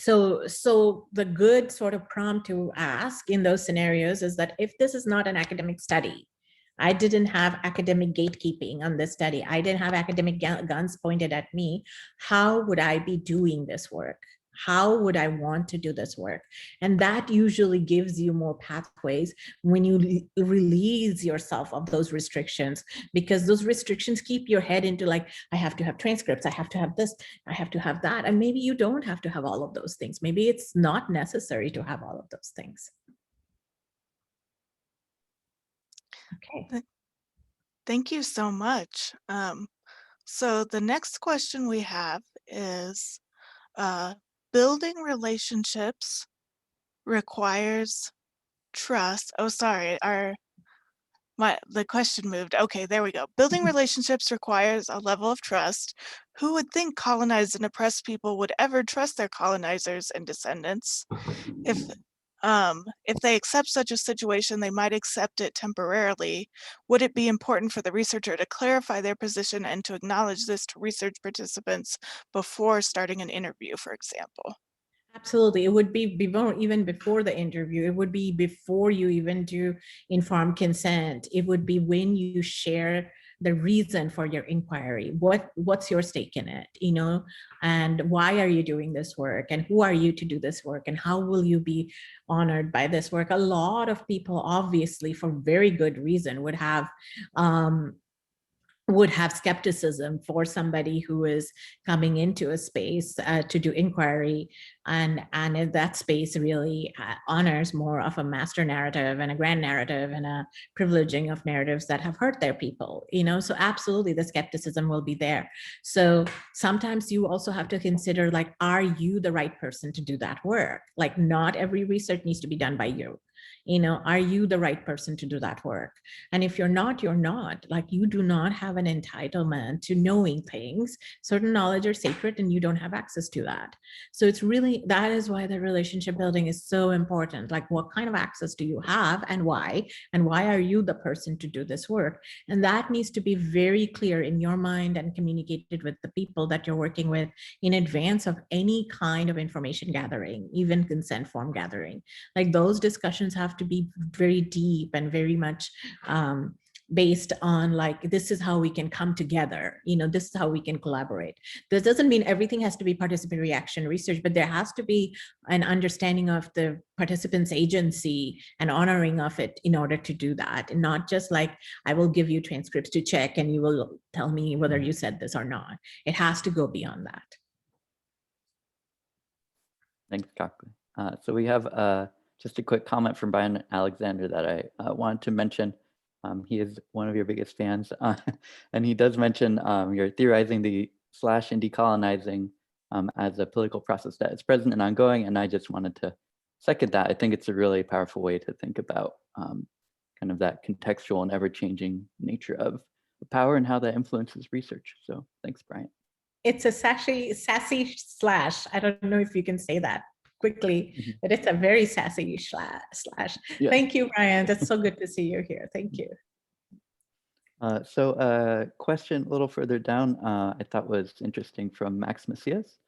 S4: So the good sort of prompt to ask in those scenarios is that, if this is not an academic study, I didn't have academic gatekeeping on this study, I didn't have academic guns pointed at me, how would I be doing this work? How would I want to do this work? And that usually gives you more pathways when you release yourself of those restrictions, because those restrictions keep your head into, like, I have to have transcripts, I have to have this, I have to have that. And maybe you don't have to have all of those things. Maybe it's not necessary to have all of those things. Okay.
S2: Thank you so much. So the next question we have is, building relationships requires trust. Oh, sorry, the question moved. Okay, there we go. Building relationships requires a level of trust. Who would think colonized and oppressed people would ever trust their colonizers and descendants? If they accept such a situation, they might accept it temporarily. Would it be important for the researcher to clarify their position and to acknowledge this to research participants before starting an interview, for example?
S4: Absolutely. It would be even before the interview. It would be before you even do informed consent. It would be when you share the reason for your inquiry. What's your stake in it, you know, and why are you doing this work, and who are you to do this work, and how will you be honored by this work? A lot of people, obviously, for very good reason, would have skepticism for somebody who is coming into a space to do inquiry, and if that space really honors more of a master narrative and a grand narrative and a privileging of narratives that have hurt their people, you know. So absolutely, the skepticism will be there. So sometimes you also have to consider, like, are you the right person to do that work? Like, not every research needs to be done by you. You know, are you the right person to do that work? And if you're not, you're not. Like, you do not have an entitlement to knowing things. Certain knowledge are sacred and you don't have access to that. So it's really, that is why the relationship building is so important. Like, what kind of access do you have, and why? And why are you the person to do this work? And that needs to be very clear in your mind and communicated with the people that you're working with in advance of any kind of information gathering, even consent form gathering. Like, those discussions have to be very deep and very much based on, like, this is how we can come together, you know, this is how we can collaborate. This doesn't mean everything has to be participatory action research, but there has to be an understanding of the participants' agency and honoring of it in order to do that. And not just like, I will give you transcripts to check and you will tell me whether you said this or not. It has to go beyond that.
S3: Thanks, Kakali. So we have just a quick comment from Brian Alexander that I wanted to mention. He is one of your biggest fans, and he does mention you're theorizing the / and decolonizing as a political process that is present and ongoing, and I just wanted to second that. I think it's a really powerful way to think about kind of that contextual and ever-changing nature of power and how that influences research. So thanks, Brian.
S4: It's a sassy /. I don't know if you can say that quickly, but it's a very sassy /. Yeah. Thank you, Brian. That's so good to see you here. Thank you.
S3: So a question a little further down, I thought was interesting from Max Macias.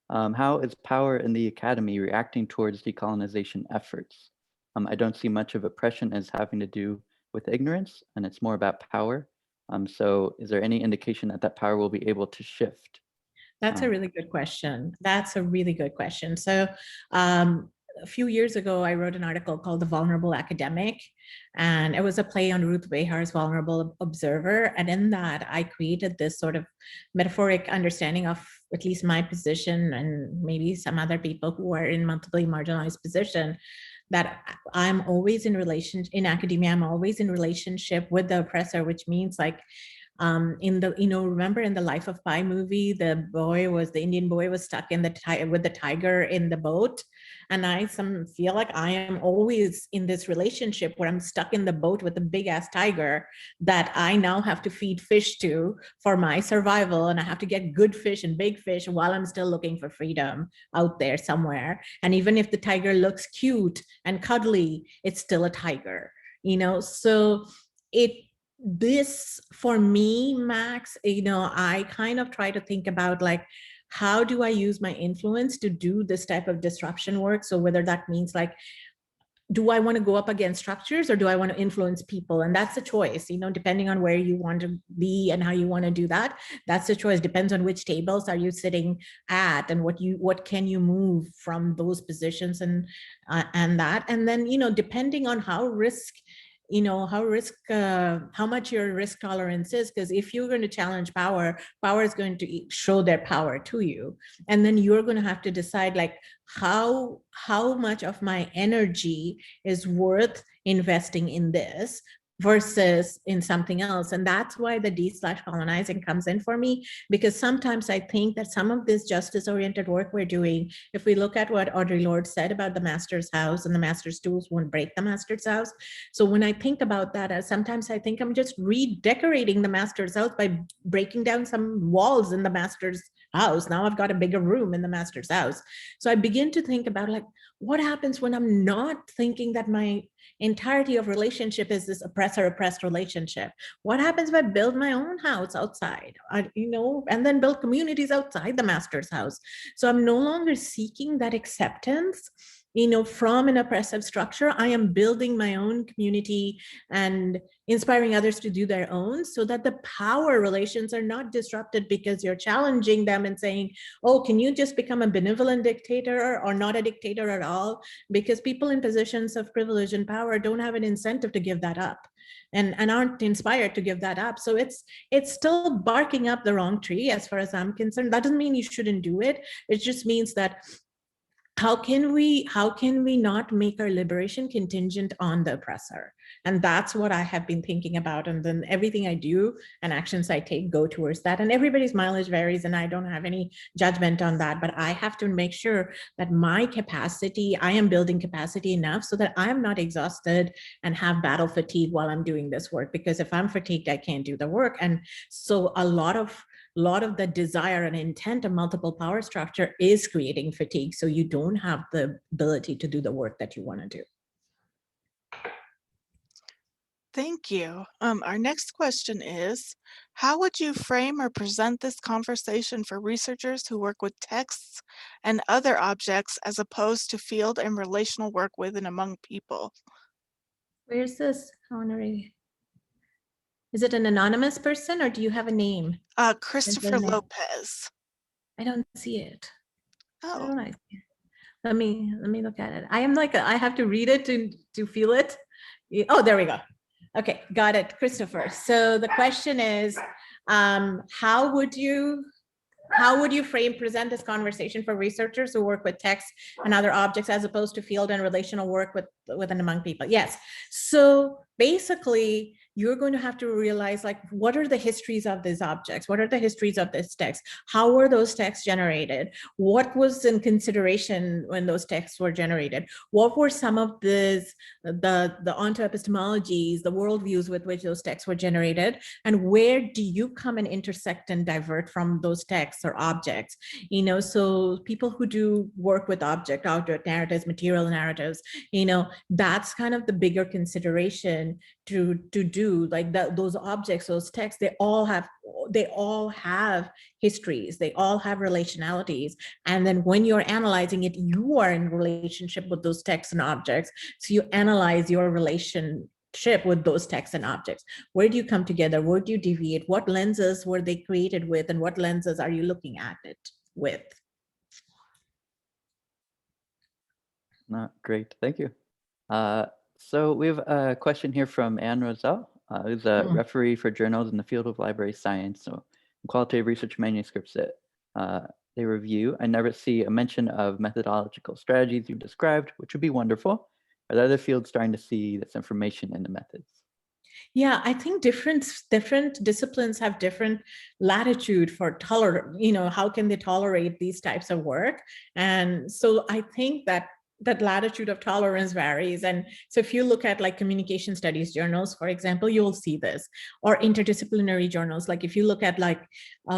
S3: How is power in the academy reacting towards decolonization efforts? I don't see much of oppression as having to do with ignorance, and it's more about power. So is there any indication that that power will be able to shift?
S4: That's a really good question. That's a really good question. So a few years ago, I wrote an article called The Vulnerable Academic, and it was a play on Ruth Behar's Vulnerable Observer. And in that, I created this sort of metaphoric understanding of at least my position and maybe some other people who are in multiply marginalized position, that I'm always in academia, I'm always in relationship with the oppressor, which means like, in the, remember in the Life of Pi movie, the Indian boy was stuck in with the tiger in the boat. And I feel like I am always in this relationship where I'm stuck in the boat with a big ass tiger that I now have to feed fish to for my survival. And I have to get good fish and big fish while I'm still looking for freedom out there somewhere. And even if the tiger looks cute and cuddly, it's still a tiger, so this for me, Max, I kind of try to think about like, how do I use my influence to do this type of disruption work? So whether that means like, do I want to go up against structures or do I want to influence people? And that's a choice, depending on where you want to be and how you want to do that. That's a choice. Depends on which tables are you sitting at and what can you move from those positions and that. And then, depending on how much your risk tolerance is, because if you're going to challenge power is going to show their power to you. And then you're going to have to decide like how much of my energy is worth investing in this versus in something else. And that's why the D/colonizing comes in for me, because sometimes I think that some of this justice-oriented work we're doing, if we look at what Audre Lorde said about the master's house and the master's tools won't break the master's house. So when I think about that, sometimes I think I'm just redecorating the master's house by breaking down some walls in the master's house. Now I've got a bigger room in the master's house. So I begin to think about like, what happens when I'm not thinking that my entirety of relationship is this oppressor-oppressed relationship? What happens if I build my own house outside, and then build communities outside the master's house? So I'm no longer seeking that acceptance, from an oppressive structure, I am building my own community and inspiring others to do their own, so that the power relations are not disrupted because you're challenging them and saying, oh, can you just become a benevolent dictator or not a dictator at all? Because people in positions of privilege and power don't have an incentive to give that up, and aren't inspired to give that up. So it's still barking up the wrong tree as far as I'm concerned. That doesn't mean you shouldn't do it. It just means that how can we not make our liberation contingent on the oppressor? And that's what I have been thinking about. And then everything I do and actions I take go towards that. And everybody's mileage varies, and I don't have any judgment on that, but I have to make sure that my capacity, I am building capacity enough so that I am not exhausted and have battle fatigue while I'm doing this work. Because if I'm fatigued, I can't do the work. And so a lot of the desire and intent of multiple power structure is creating fatigue. So you don't have the ability to do the work that you want to do.
S2: Thank you. Our next question is, how would you frame or present this conversation for researchers who work with texts and other objects as opposed to field and relational work with and among people?
S4: Where's this? Is it an anonymous person, or do you have a name?
S2: Christopher Lopez.
S4: I don't see it.
S2: Oh.
S4: How don't I see it? Let me look at it. I am like, I have to read it to feel it. Oh, there we go. Okay, got it, Christopher. So the question is, how would you present this conversation for researchers who work with text and other objects as opposed to field and relational work with and among people? Yes. So basically, you're going to have to realize, like, what are the histories of these objects? What are the histories of this text? How were those texts generated? What was in consideration when those texts were generated? What were some of the onto-epistemologies, the worldviews with which those texts were generated? And where do you come and intersect and divert from those texts or objects? So people who do work with object narratives, material narratives, that's kind of the bigger consideration to do. Like those objects, those texts, they all have histories, they all have relationalities. And then when you're analyzing it, you are in relationship with those texts and objects. So you analyze your relationship with those texts and objects. Where do you come together? Where do you deviate? What lenses were they created with? And what lenses are you looking at it with?
S3: Great, thank you. So we have a question here from Anne Roselle, who's a referee for journals in the field of library science. So qualitative research manuscripts that they review. I never see a mention of methodological strategies you've described, which would be wonderful. Are there other fields starting to see this information in the methods?
S4: Yeah, I think different disciplines have different latitude for how can they tolerate these types of work. And so I think that latitude of tolerance varies. And so if you look at like communication studies journals, for example, you will see this, or interdisciplinary journals. Like if you look at like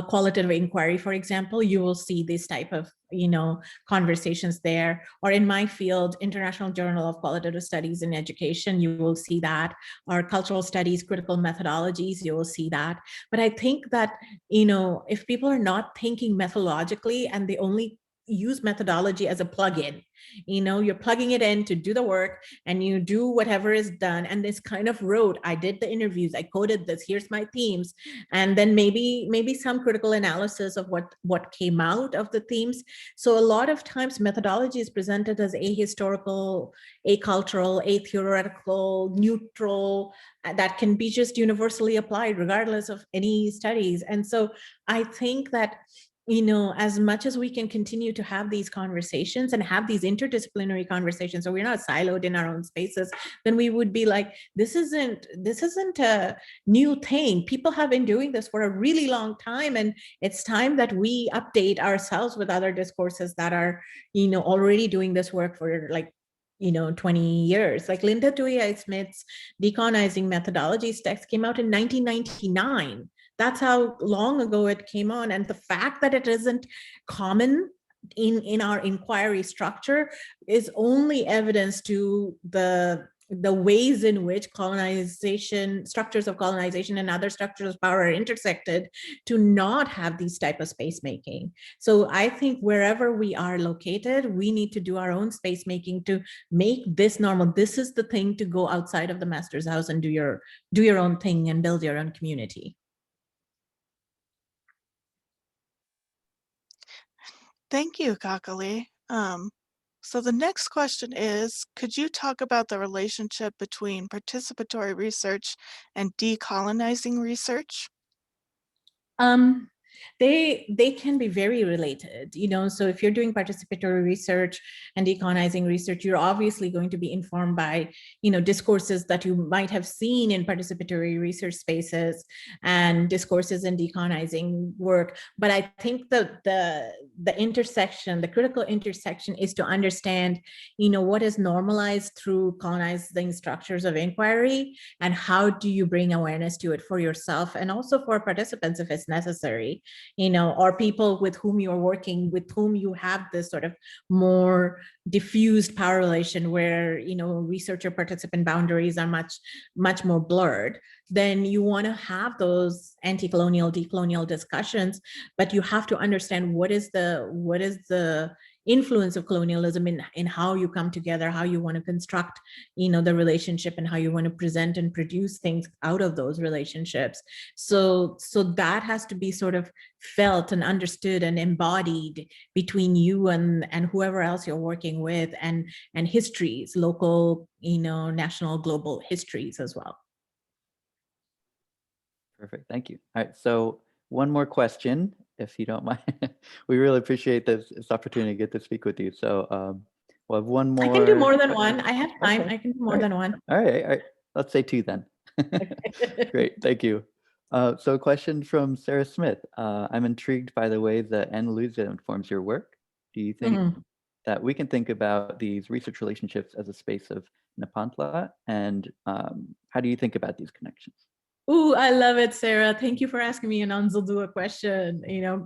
S4: qualitative inquiry, for example, you will see this type of conversations there. Or in my field, International Journal of Qualitative Studies in Education, you will see that. Or cultural studies, critical methodologies, you will see that. But I think that, if people are not thinking methodologically and they only use methodology as a plug-in, you're plugging it in to do the work, and you do whatever is done, and this kind of wrote, I did the interviews, I coded this, here's my themes, and then maybe some critical analysis of what came out of the themes. So a lot of times methodology is presented as ahistorical, acultural, atheoretical, neutral, that can be just universally applied regardless of any studies. And so I think that as much as we can continue to have these conversations and have these interdisciplinary conversations, so we're not siloed in our own spaces, then we would be like, this isn't a new thing. People have been doing this for a really long time, and it's time that we update ourselves with other discourses that are, already doing this work for like 20 years. Like Linda Tuhiwai-Smith's Decolonizing Methodologies text came out in 1999. That's how long ago it came on. And the fact that it isn't common in our inquiry structure is only evidence to the the ways in which colonization, structures of colonization and other structures of power are intersected to not have these type of space making. So I think wherever we are located, we need to do our own space making to make this normal. This is the thing to go outside of the master's house and do your own thing and build your own community.
S2: Thank you, Kakali. So the next question is, could you talk about the relationship between participatory research and decolonizing research?
S4: They can be very related, so if you're doing participatory research and decolonizing research, you're obviously going to be informed by discourses that you might have seen in participatory research spaces and discourses in decolonizing work. But I think the intersection, the critical intersection, is to understand what is normalized through colonizing structures of inquiry, and how do you bring awareness to it for yourself and also for participants if it's necessary, or people with whom you're working, with whom you have this sort of more diffused power relation where, researcher participant boundaries are much more blurred. Then you want to have those anti-colonial, decolonial discussions, but you have to understand what is the influence of colonialism in how you come together, how you want to construct, the relationship, and how you want to present and produce things out of those relationships. So that has to be sort of felt and understood and embodied between you and whoever else you're working with, and histories, local, national, global histories as well. Perfect.
S3: Thank you. All right. So one more question, if you don't mind. We really appreciate this opportunity to get to speak with you. So we'll have one more.
S4: I can do more than one. I have time.
S3: Okay.
S4: I can do more than one.
S3: All right. Let's say two then. Great. Thank you. So a question from Sarah Smith. I'm intrigued by the way that Andalusia informs your work. Do you think that we can think about these research relationships as a space of Nepantla? And how do you think about these connections?
S4: Ooh, I love it, Sarah. Thank you for asking me an Anzaldua question.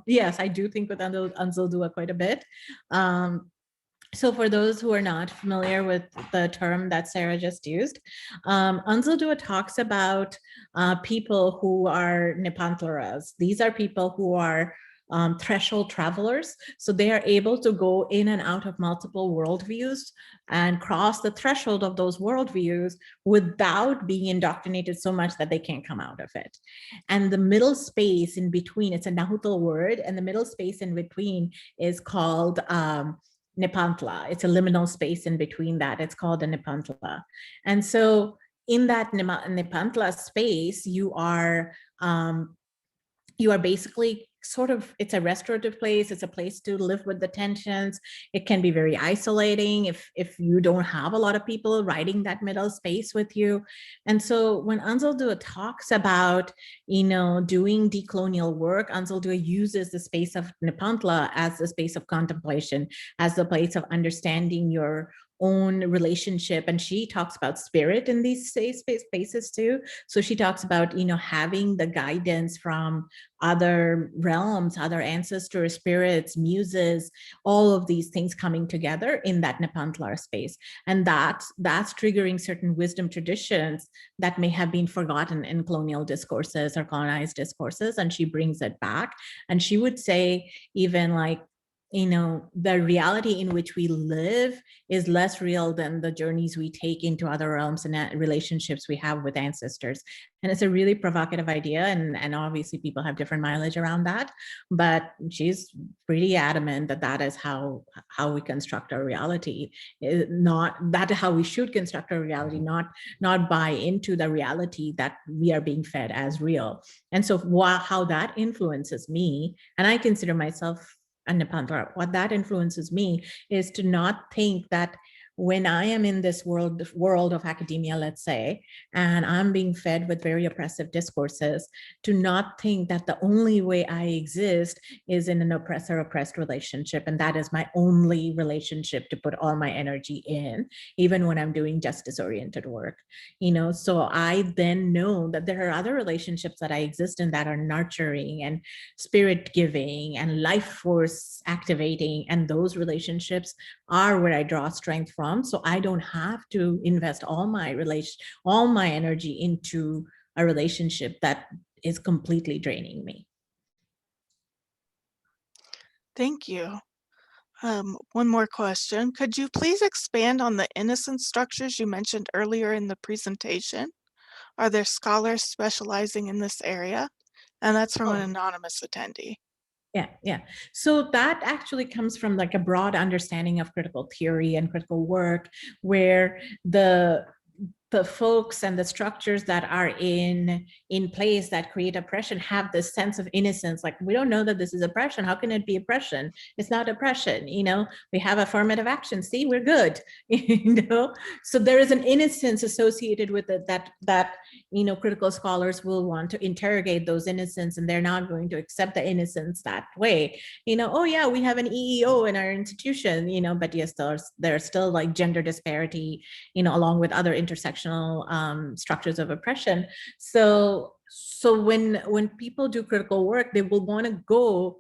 S4: Yes, I do think with Anzaldua quite a bit. So for those who are not familiar with the term that Sarah just used, Anzaldua talks about people who are Nepantlaras. These are people who are threshold travelers. So they are able to go in and out of multiple worldviews and cross the threshold of those worldviews without being indoctrinated so much that they can't come out of it. And the middle space in between, it's a Nahuatl word, and the middle space in between is called Nepantla. It's a liminal space in between that. It's called a Nepantla. And so in that Nepantla space, you are basically sort of, it's a restorative place. It's a place to live with the tensions. It can be very isolating if you don't have a lot of people riding that middle space with you. And so when Anzaldua talks about, doing decolonial work, Anzaldua uses the space of Nepantla as the space of contemplation, as the place of understanding your own relationship. And she talks about spirit in these spaces too. So she talks about, having the guidance from other realms, other ancestors, spirits, muses, all of these things coming together in that Nepantla space. And that's triggering certain wisdom traditions that may have been forgotten in colonial discourses or colonized discourses. And she brings it back. And she would say even like, the reality in which we live is less real than the journeys we take into other realms and relationships we have with ancestors. And it's a really provocative idea. And obviously people have different mileage around that, but she's pretty adamant that is how we construct our reality. That is how we should construct our reality, not buy into the reality that we are being fed as real. And so how that influences me, and I consider myself and Nepantla, what that influences me is to not think that when I am in this world of academia, let's say, and I'm being fed with very oppressive discourses, to not think that the only way I exist is in an oppressor-oppressed relationship, and that is my only relationship to put all my energy in, even when I'm doing justice-oriented work. So I then know that there are other relationships that I exist in that are nurturing and spirit-giving and life force activating, and those relationships are where I draw strength from from, so I don't have to invest all my energy into a relationship that is completely draining me.
S2: Thank you. One more question. Could you please expand on the innocence structures you mentioned earlier in the presentation? Are there scholars specializing in this area? And that's from an anonymous attendee.
S4: Yeah. So that actually comes from like a broad understanding of critical theory and critical work, where the folks and the structures that are in place that create oppression have this sense of innocence. Like, we don't know that this is oppression. How can it be oppression? It's not oppression. We have affirmative action. See, we're good. So there is an innocence associated with it that critical scholars will want to interrogate those innocence, and they're not going to accept the innocence that way. Oh yeah, we have an EEO in our institution, but yes, there's still like gender disparity, along with other intersectional structures of oppression. So when people do critical work, they will want to go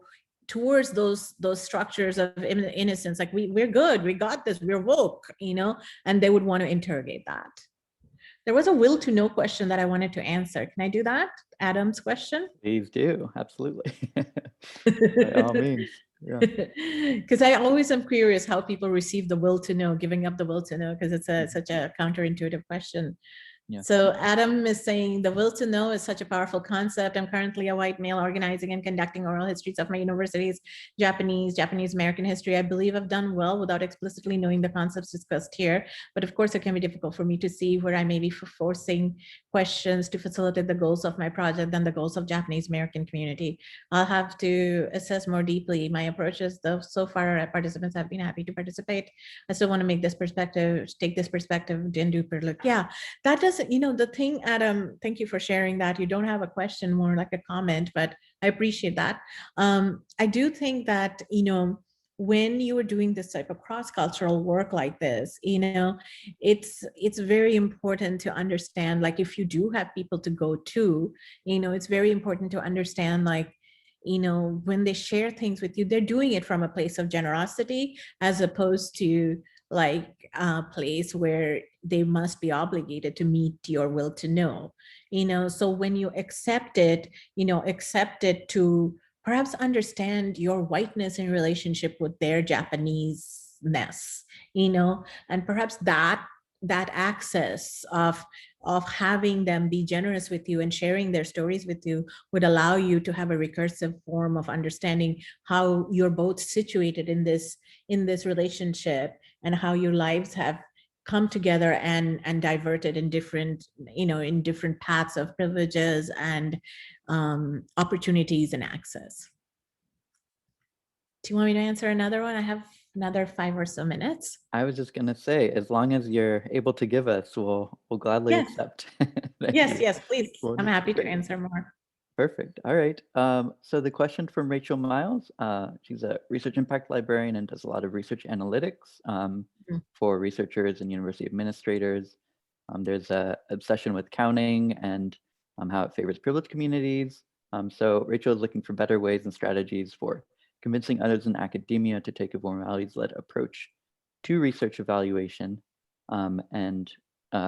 S4: towards those structures of innocence, like we're good, we got this, we're woke, and they would want to interrogate that. There was a will to know question that I wanted to answer. Can I do that? Adam's question?
S3: Please do, absolutely. By all means. Yeah.
S4: Because I always am curious how people receive the will to know, giving up the will to know, because it's such a counterintuitive question. Yeah. So Adam is saying the will to know is such a powerful concept. I'm currently a white male organizing and conducting oral histories of my university's Japanese American history. I believe I've done well without explicitly knowing the concepts discussed here. But of course, it can be difficult for me to see where I may be forcing questions to facilitate the goals of my project than the goals of Japanese American community. I'll have to assess more deeply my approaches, though so far participants have been happy to participate. I still want to take this perspective and do look. Yeah, that does. The thing, Adam, thank you for sharing that. You don't have a question, more like a comment, but I appreciate that. I do think that, when you are doing this type of cross-cultural work like this, it's very important to understand, like, if you do have people to go to, it's very important to understand, like, when they share things with you, they're doing it from a place of generosity, as opposed to like a place where they must be obligated to meet your will to know. So when you accept it, accept it to perhaps understand your whiteness in relationship with their Japanese-ness, and perhaps that access of having them be generous with you and sharing their stories with you would allow you to have a recursive form of understanding how you're both situated in this relationship, and how your lives have come together and diverted in different, in different paths of privileges and opportunities and access. Do you want me to answer another one? I have another 5 or so minutes.
S3: I was just going to say, as long as you're able to give us, we'll gladly accept.
S4: Yes, please.
S3: Wonderful.
S4: I'm happy to answer more.
S3: Perfect. All right. So the question from Rachel Miles, she's a research impact librarian and does a lot of research analytics for researchers and university administrators. There's an obsession with counting and how it favors privileged communities. So Rachel is looking for better ways and strategies for convincing others in academia to take a formalities-led approach to research evaluation, and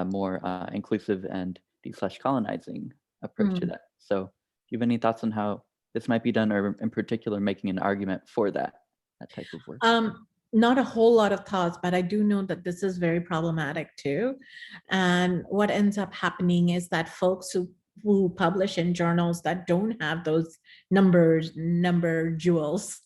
S3: more inclusive and de/colonizing approach to that. So do you have any thoughts on how this might be done, or in particular making an argument for that type of work?
S4: Not a whole lot of thoughts, but I do know that this is very problematic too. And what ends up happening is that folks who publish in journals that don't have those number jewels,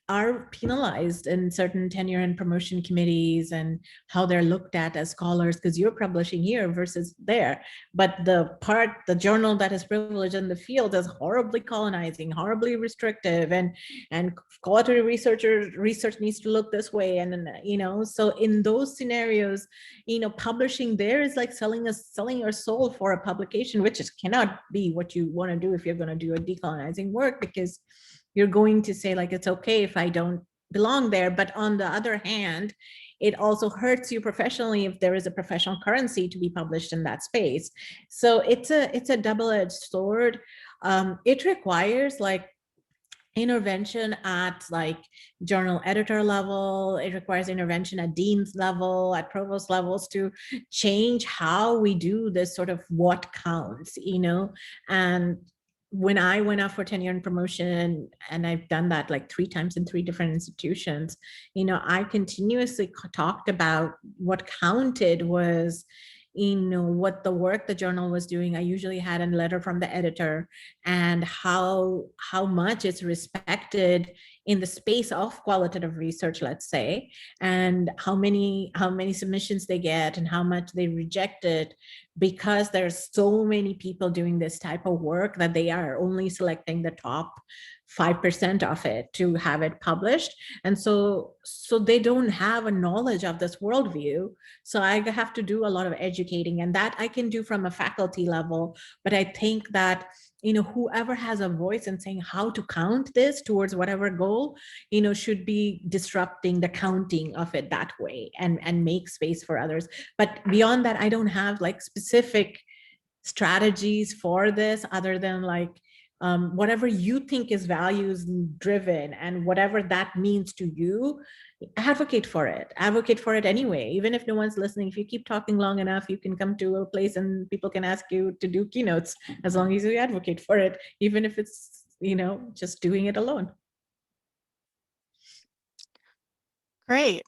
S4: are penalized in certain tenure and promotion committees, and how they're looked at as scholars, because you're publishing here versus there. But the journal that is privileged in the field is horribly colonizing, horribly restrictive, and qualitative research needs to look this way. And so in those scenarios, publishing there is like selling your soul for a publication, which cannot be what you want to do if you're going to do a decolonizing work, because you're going to say, like, it's okay if I don't belong there. But on the other hand, it also hurts you professionally if there is a professional currency to be published in that space. So it's a double-edged sword. It requires, like, intervention at like journal editor level. It requires intervention at dean's level, at provost levels, to change how we do this sort of what counts, you know. And when I went out for tenure and promotion, and I've done that like 3 times in 3 different institutions, you know, I continuously talked about what counted was, you know, what the work the journal was doing. I usually had a letter from the editor, and how much it's respected in the space of qualitative research, let's say, and how many submissions they get and how much they reject it, because there's so many people doing this type of work that they are only selecting the top 5% of it to have it published. And so they don't have a knowledge of this worldview. So I have to do a lot of educating, and that I can do from a faculty level. But I think that, you know, whoever has a voice in saying how to count this towards whatever goal, you know, should be disrupting the counting of it that way, and make space for others. But beyond that, I don't have like specific strategies for this, other than like, whatever you think is values driven and whatever that means to you, advocate for it anyway. Even if no one's listening, if you keep talking long enough, you can come to a place and people can ask you to do keynotes, as long as you advocate for it, even if it's, you know, just doing it alone.
S2: Great.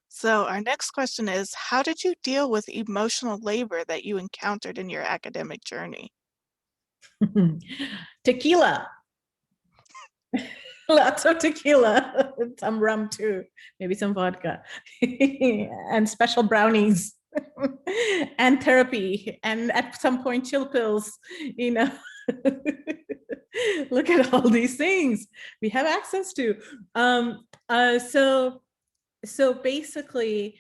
S2: So our next question is, how did you deal with emotional labor that you encountered in your academic journey?
S4: Tequila. Lots of tequila, some rum too, maybe some vodka, and special brownies, and therapy, and at some point chill pills, you know. Look at all these things we have access to. So basically,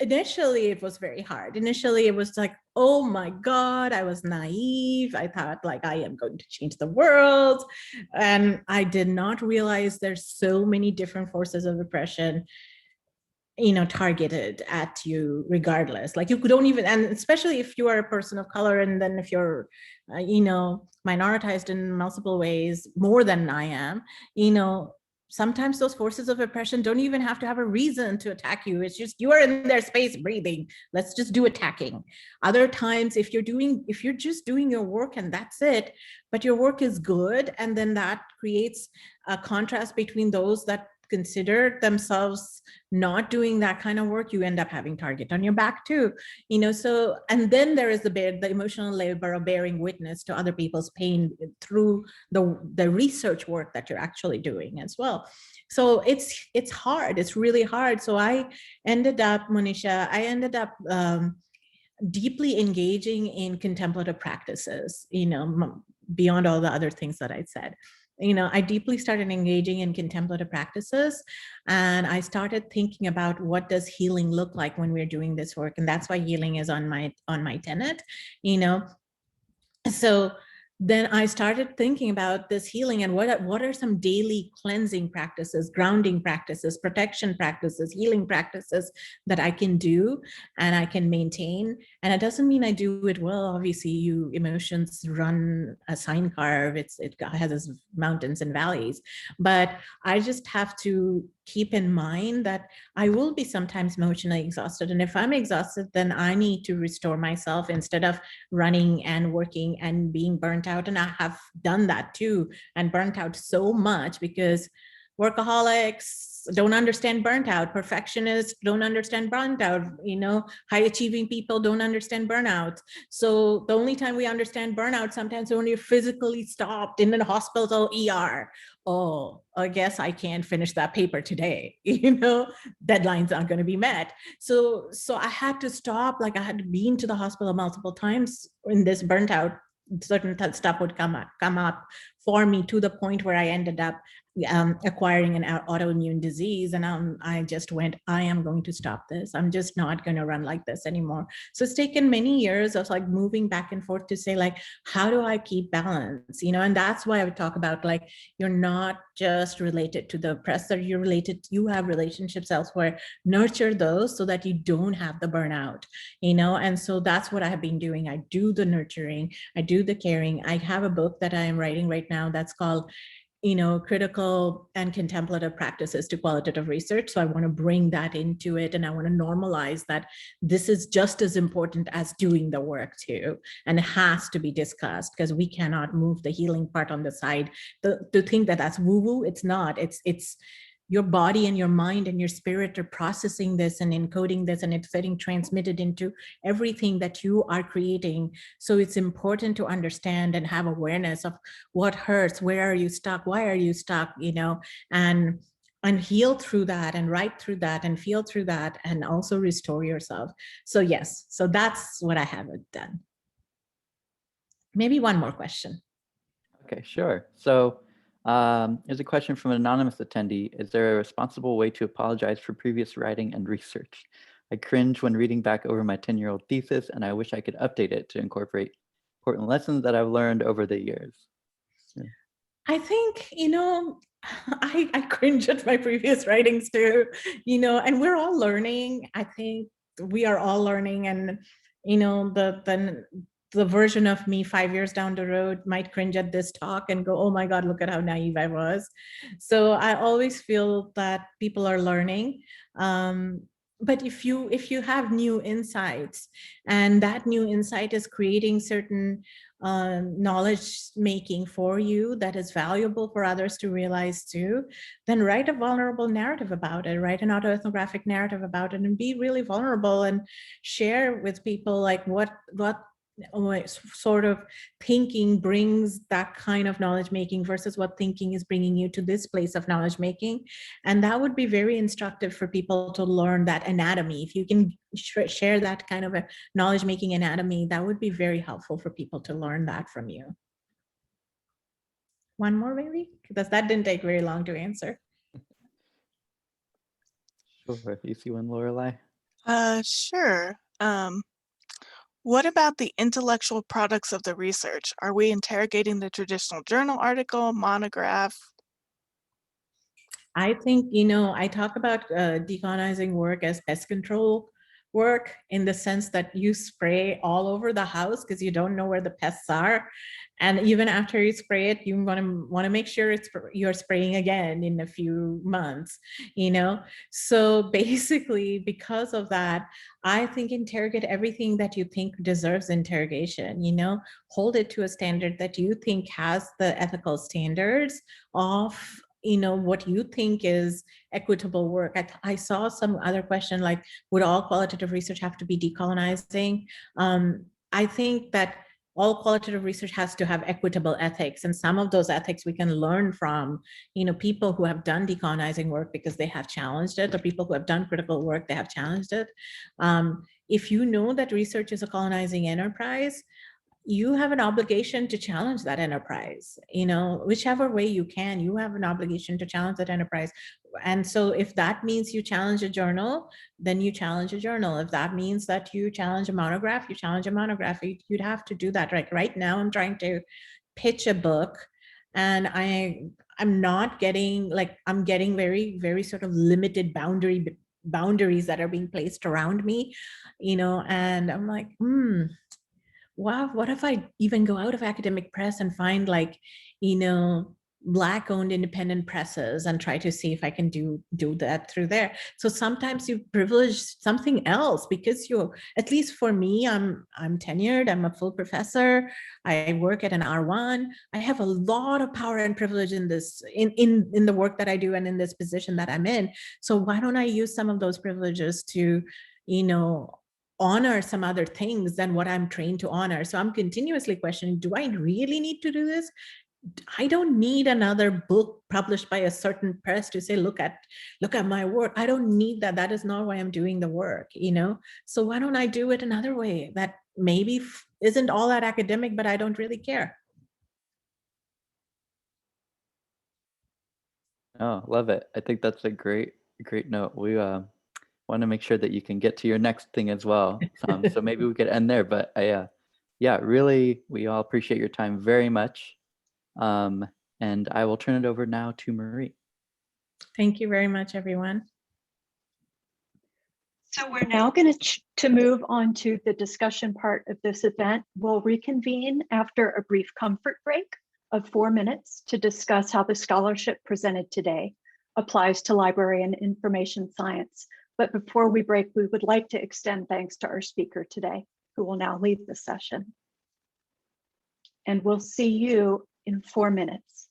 S4: initially it was very hard. Initially it was like, oh my God, I was naive. I thought like, I am going to change the world. And I did not realize there's so many different forces of oppression, you know, targeted at you regardless. Like you don't even, and especially if you are a person of color, and then if you're, you know, minoritized in multiple ways, more than I am, you know, sometimes those forces of oppression don't even have to have a reason to attack you. It's just, you are in their space breathing. Let's just do attacking. Other times, if you're just doing your work and that's it, but your work is good, and then that creates a contrast between those that consider themselves not doing that kind of work, you end up having target on your back too, you know. So, and then there is the emotional labor of bearing witness to other people's pain through the research work that you're actually doing as well. So it's hard, it's really hard. So I ended up, Monisha, deeply engaging in contemplative practices, you know, beyond all the other things that I said. You know, I deeply started engaging in contemplative practices, and I started thinking about what does healing look like when we're doing this work. And that's why healing is on my tenet, you know. So then I started thinking about this healing and what are some daily cleansing practices, grounding practices, protection practices, healing practices that I can do and I can maintain. And it doesn't mean I do it well. Obviously, emotions run a sine curve. It has its mountains and valleys, but I just have to keep in mind that I will be sometimes emotionally exhausted. And if I'm exhausted, then I need to restore myself instead of running and working and being burnt out. And I have done that too, and burnt out so much because workaholics don't understand burnt out, perfectionists don't understand burnt out, you know, high achieving people don't understand burnout. So the only time we understand burnout sometimes when you're physically stopped in a hospital ER. Oh, I guess I can't finish that paper today, you know, deadlines aren't going to be met. So I had to stop, like I had been to the hospital multiple times in this burnt out. Certain stuff would come up for me to the point where I ended up acquiring an autoimmune disease. And I just went, I am going to stop this. I'm just not going to run like this anymore. So it's taken many years of like moving back and forth to say like, how do I keep balance? You know, and that's why I would talk about like, you're not just related to the oppressor, you have relationships elsewhere, nurture those so that you don't have the burnout, you know? And so that's what I have been doing. I do the nurturing, I do the caring. I have a book that I am writing right now that's called critical and contemplative practices to qualitative research. So I want to bring that into it, and I want to normalize that this is just as important as doing the work too, and it has to be discussed, because we cannot move the healing part on the side. To think that that's woo-woo, it's not. It's your body and your mind and your spirit are processing this and encoding this, and it's getting transmitted into everything that you are creating. So it's important to understand and have awareness of what hurts, where are you stuck, why are you stuck, and heal through that, and write through that, and feel through that, and also restore yourself. So yes, so that's what I haven't done. Maybe one more question.
S3: Okay, sure. So here's a question from an anonymous attendee. Is there a responsible way to apologize for previous writing and research? I cringe when reading back over my 10-year-old thesis, and I wish I could update it to incorporate important lessons that I've learned over the years. Yeah.
S4: I think, I cringe at my previous writings too, and we're all learning. I think we are all learning, and, the version of me 5 years down the road might cringe at this talk and go, oh my God, look at how naive I was. So I always feel that people are learning. But if you have new insights, and that new insight is creating certain knowledge making for you that is valuable for others to realize too, then write a vulnerable narrative about it, write an autoethnographic narrative about it, and be really vulnerable and share with people like what sort of thinking brings that kind of knowledge making versus what thinking is bringing you to this place of knowledge making. And that would be very instructive for people to learn that anatomy. If you can share that kind of a knowledge making anatomy, that would be very helpful for people to learn that from you. One more maybe, because that didn't take very long to answer.
S3: Sure. You see one, Lorelei?
S2: Sure. What about the intellectual products of the research? Are we interrogating the traditional journal article, monograph?
S4: I think, I talk about decolonizing work as pest control work, in the sense that you spray all over the house because you don't know where the pests are. And even after you spray it, you want to make sure you're spraying again in a few months, So basically, because of that, I think interrogate everything that you think deserves interrogation, hold it to a standard that you think has the ethical standards of what you think is equitable work. I saw some other question like, would all qualitative research have to be decolonizing? I think that all qualitative research has to have equitable ethics, and some of those ethics we can learn from people who have done decolonizing work because they have challenged it, or people who have done critical work, they have challenged it. If you know that research is a colonizing enterprise, you have an obligation to challenge that enterprise, whichever way you can, you have an obligation to challenge that enterprise. And so if that means you challenge a journal, then you challenge a journal. If that means that you challenge a monograph, you challenge a monograph. You'd have to do that. Right now, I'm trying to pitch a book, and I'm not getting, I'm getting very, very sort of limited boundaries that are being placed around me, and I'm like, wow, what if I even go out of academic press and find Black-owned independent presses and try to see if I can do that through there. So sometimes you privilege something else because at least for me, I'm tenured, I'm a full professor, I work at an R1, I have a lot of power and privilege in this, in the work that I do and in this position that I'm in. So why don't I use some of those privileges to, honor some other things than what I'm trained to honor? So I'm continuously questioning, do I really need to do this? I don't need another book published by a certain press to say, look at my work. I don't need that. That is not why I'm doing the work, So why don't I do it another way that maybe isn't all that academic, but I don't really care.
S3: Oh, love it. I think that's a great note. We want to make sure that you can get to your next thing as well. So maybe we could end there, but yeah, really, we all appreciate your time very much. And I will turn it over now to Marie.
S4: Thank you very much, everyone.
S1: So we're now going to move on to the discussion part of this event. We'll reconvene after a brief comfort break. of 4 minutes to discuss how the scholarship presented today applies to library and information science. But before we break, we would like to extend thanks to our speaker today, who will now lead the session. And we'll see you in 4 minutes.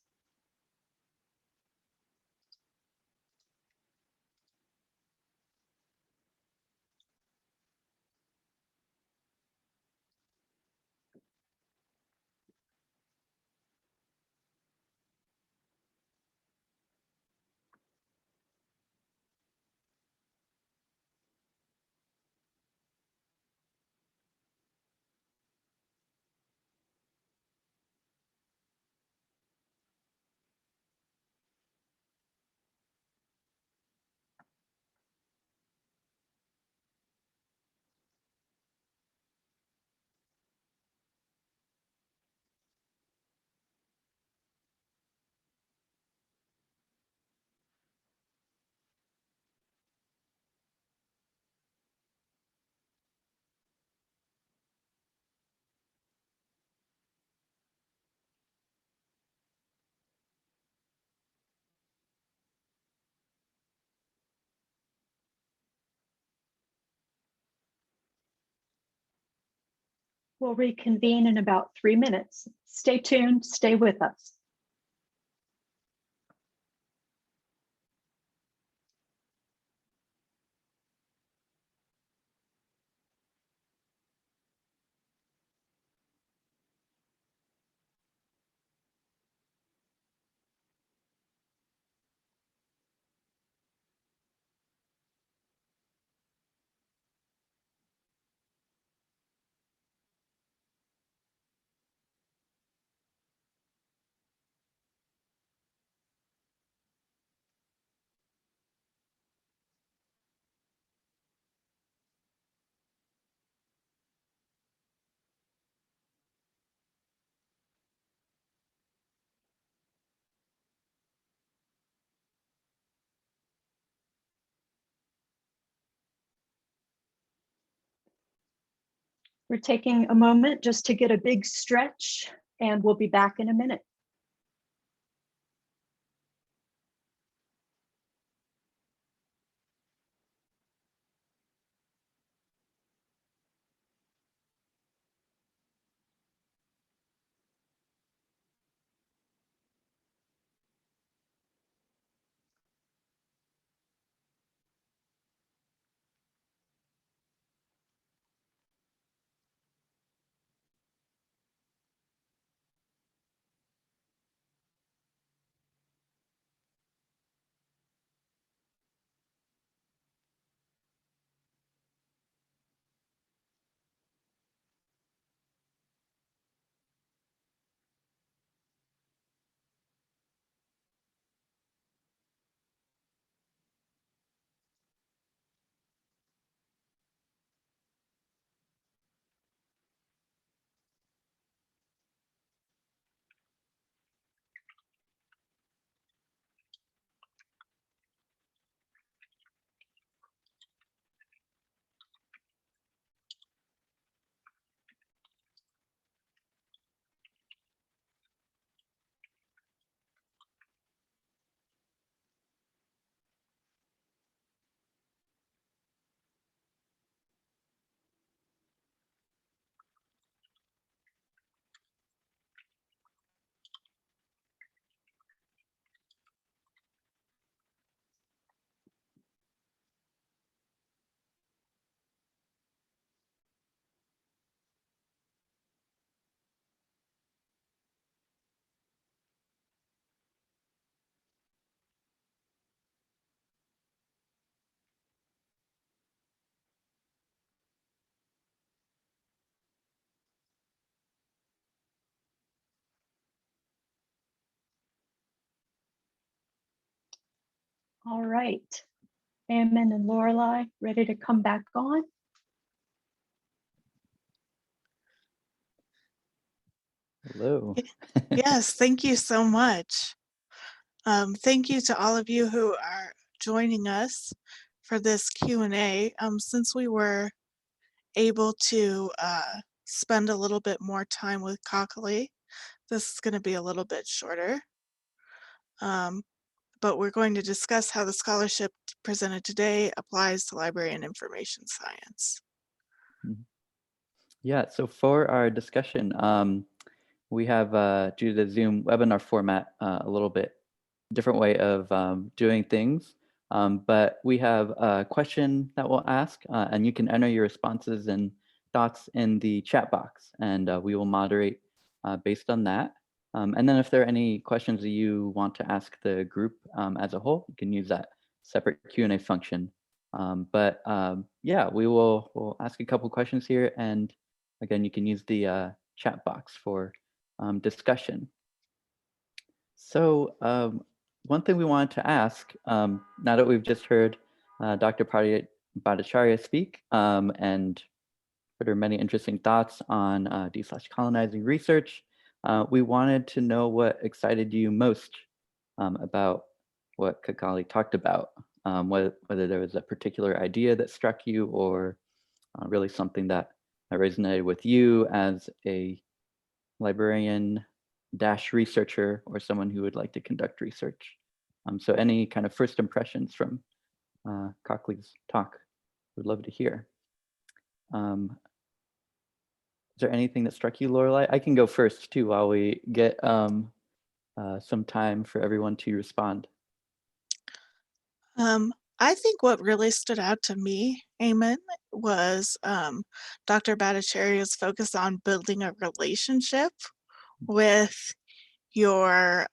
S1: We'll reconvene in about 3 minutes. Stay tuned, stay with us. We're taking a moment just to get a big stretch, and we'll be back in a minute. All right, Eamon and Lorelei, ready to come back on?
S3: Hello.
S2: Yes, thank you so much. Thank you to all of you who are joining us for this Q&A. Since we were able to spend a little bit more time with Kakali This is going to be a little bit shorter, but we're going to discuss how the scholarship presented today applies to library and information science.
S3: Yeah, so for our discussion, we have, due to the Zoom webinar format, a little bit different way of doing things. But we have a question that we'll ask, and you can enter your responses and thoughts in the chat box, and we will moderate based on that. And then if there are any questions that you want to ask the group as a whole, you can use that separate Q&A function. Yeah, we'll ask a couple questions here, and again, you can use the chat box for discussion. So one thing we wanted to ask, now that we've just heard Dr. Bhattacharya speak and heard her many interesting thoughts on D/colonizing research, we wanted to know what excited you most about what Kakali talked about, whether there was a particular idea that struck you or really something that resonated with you as a librarian / researcher or someone who would like to conduct research. So any kind of first impressions from Kakali's talk, we'd love to hear. Is there anything that struck you, Lorelai? I can go first too while we get some time for everyone to respond.
S2: I think what really stood out to me, Eamon, was Dr. Bhattacharya's focus on building a relationship with your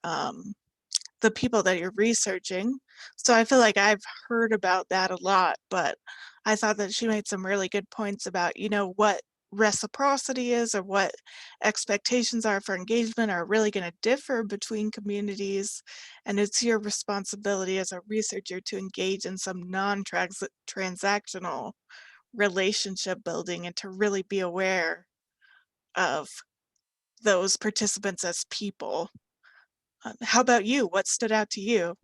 S2: the people that you're researching. So I feel like I've heard about that a lot, but I thought that she made some really good points about, you know, what reciprocity is or what expectations are for engagement are really going to differ between communities. And it's your responsibility as a researcher to engage in some non-transactional relationship building and to really be aware of those participants as people. How about you? What stood out to you?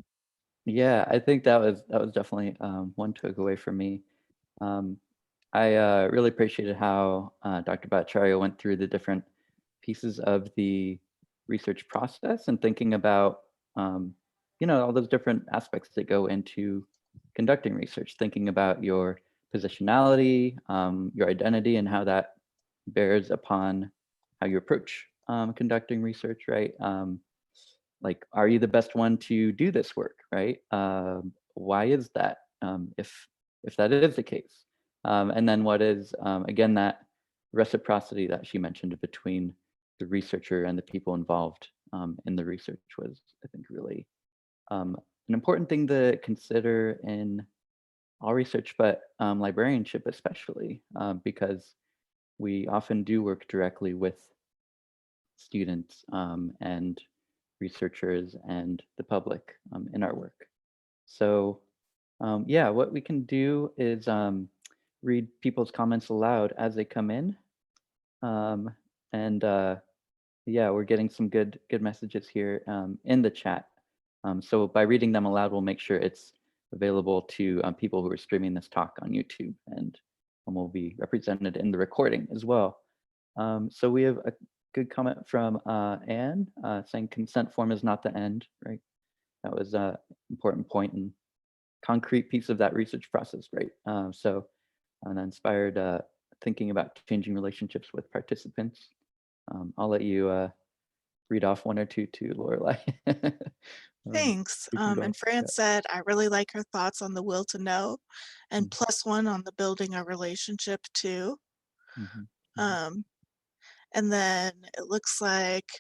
S3: Yeah, I think that was definitely one takeaway for me. I really appreciated how Dr. Bhattacharya went through the different pieces of the research process and thinking about, you know, all those different aspects that go into conducting research, thinking about your positionality, your identity, and how that bears upon how you approach conducting research, right? Like, are you the best one to do this work, right? Why is that, if that is the case? And then what is, again, that reciprocity that she mentioned between the researcher and the people involved in the research was, I think, really an important thing to consider in all research, but librarianship especially, because we often do work directly with students and researchers and the public in our work. So yeah, what we can do is read people's comments aloud as they come in. And yeah, we're getting some good messages here in the chat. So by reading them aloud, we'll make sure it's available to people who are streaming this talk on YouTube, and will be represented in the recording as well. So we have a good comment from Anne saying consent form is not the end, right? That was an important point and concrete piece of that research process, right? So inspired thinking about changing relationships with participants. I'll let you read off one or two too, Lorelai.
S2: Thanks. And Fran said, I really like her thoughts on the will to know and +1 on the building a relationship too. And then it looks like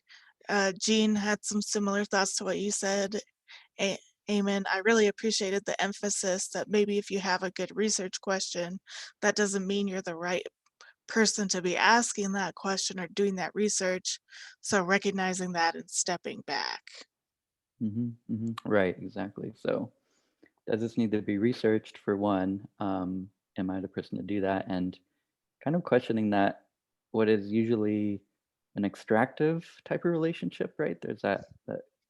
S2: Jean had some similar thoughts to what you said. Eamon, I really appreciated the emphasis that maybe if you have a good research question, that doesn't mean you're the right person to be asking that question or doing that research. So recognizing that and stepping back.
S3: Right, exactly. So does this need to be researched for one? Am I the person to do that? And kind of questioning that what is usually an extractive type of relationship, right? There's that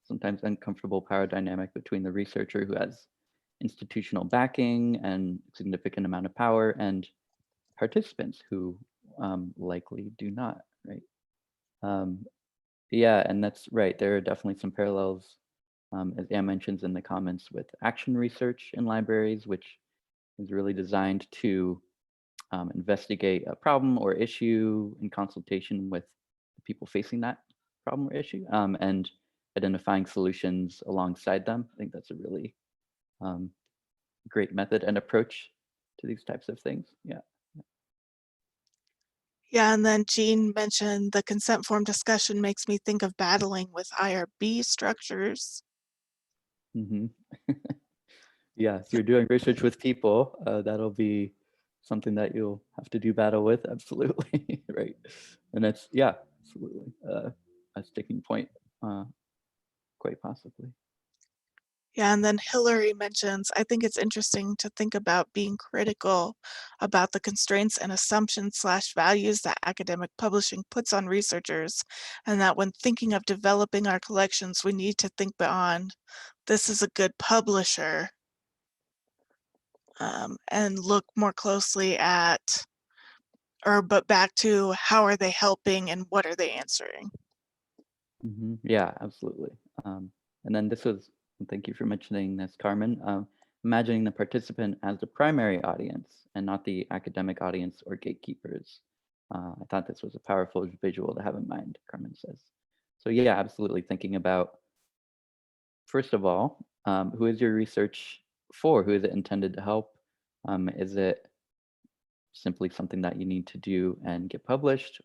S3: sometimes uncomfortable power dynamic between the researcher who has institutional backing and significant amount of power and participants who likely do not, right? Yeah, and that's right. There are definitely some parallels, as Anne mentions in the comments, with action research in libraries, which is really designed to investigate a problem or issue in consultation with the people facing that problem or issue, and identifying solutions alongside them. I think that's a really great method and approach to these types of things. Yeah.
S2: Yeah, and then Jean mentioned the consent form discussion makes me think of battling with IRB structures.
S3: Mm-hmm. Yeah, if you're doing research with people, that'll be something that you'll have to do battle with, absolutely, right? And that's, yeah, absolutely, a sticking point, quite possibly.
S2: Yeah, and then Hillary mentions, I think it's interesting to think about being critical about the constraints and assumptions / values that academic publishing puts on researchers, and that when thinking of developing our collections, we need to think beyond, this is a good publisher, and look more closely at, but back to how are they helping and what are they answering?
S3: Mm-hmm. Yeah, absolutely. And then this was, thank you for mentioning this, Carmen, imagining the participant as the primary audience and not the academic audience or gatekeepers. I thought this was a powerful visual to have in mind, Carmen says. So yeah, absolutely thinking about, first of all, who is your research for? Who is it intended to help? Is it simply something that you need to do and get published?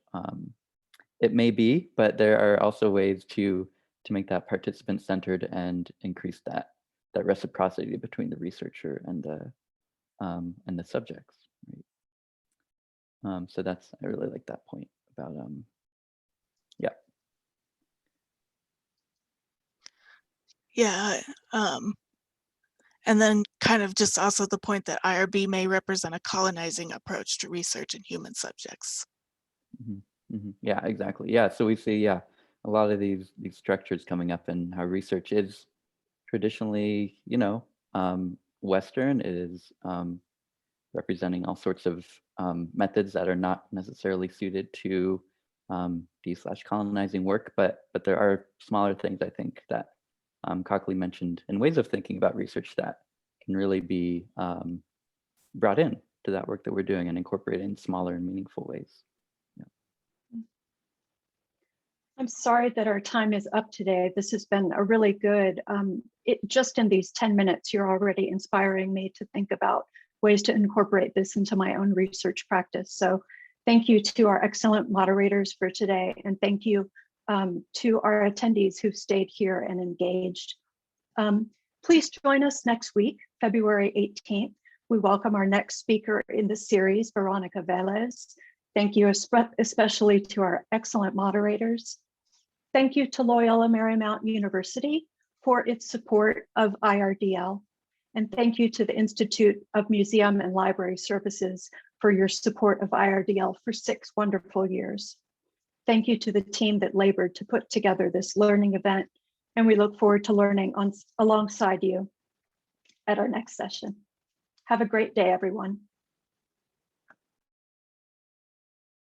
S3: It may be, but there are also ways to make that participant centered and increase that reciprocity between the researcher and the subjects. Right? So that's, I really like that point about yeah.
S2: Yeah, and then kind of just also the point that IRB may represent a colonizing approach to research in human subjects.
S3: Mm-hmm. Mm-hmm. Yeah, exactly. Yeah, so we see, yeah, a lot of these structures coming up in how research is traditionally, Western. It is representing all sorts of methods that are not necessarily suited to de/colonizing work, but there are smaller things, I think, that Kakali mentioned, and ways of thinking about research that can really be brought in to that work that we're doing and incorporated in smaller and meaningful ways.
S1: I'm sorry that our time is up today. This has been a really good, just in these 10 minutes, you're already inspiring me to think about ways to incorporate this into my own research practice. So thank you to our excellent moderators for today. And thank you to our attendees who've stayed here and engaged. Please join us next week, February 18th. We welcome our next speaker in the series, Veronica Velez. Thank you especially to our excellent moderators. Thank you to Loyola Marymount University for its support of IRDL. And thank you to the Institute of Museum and Library Services for your support of IRDL for 6 wonderful years. Thank you to the team that labored to put together this learning event, and we look forward to learning alongside you at our next session. Have a great day, everyone.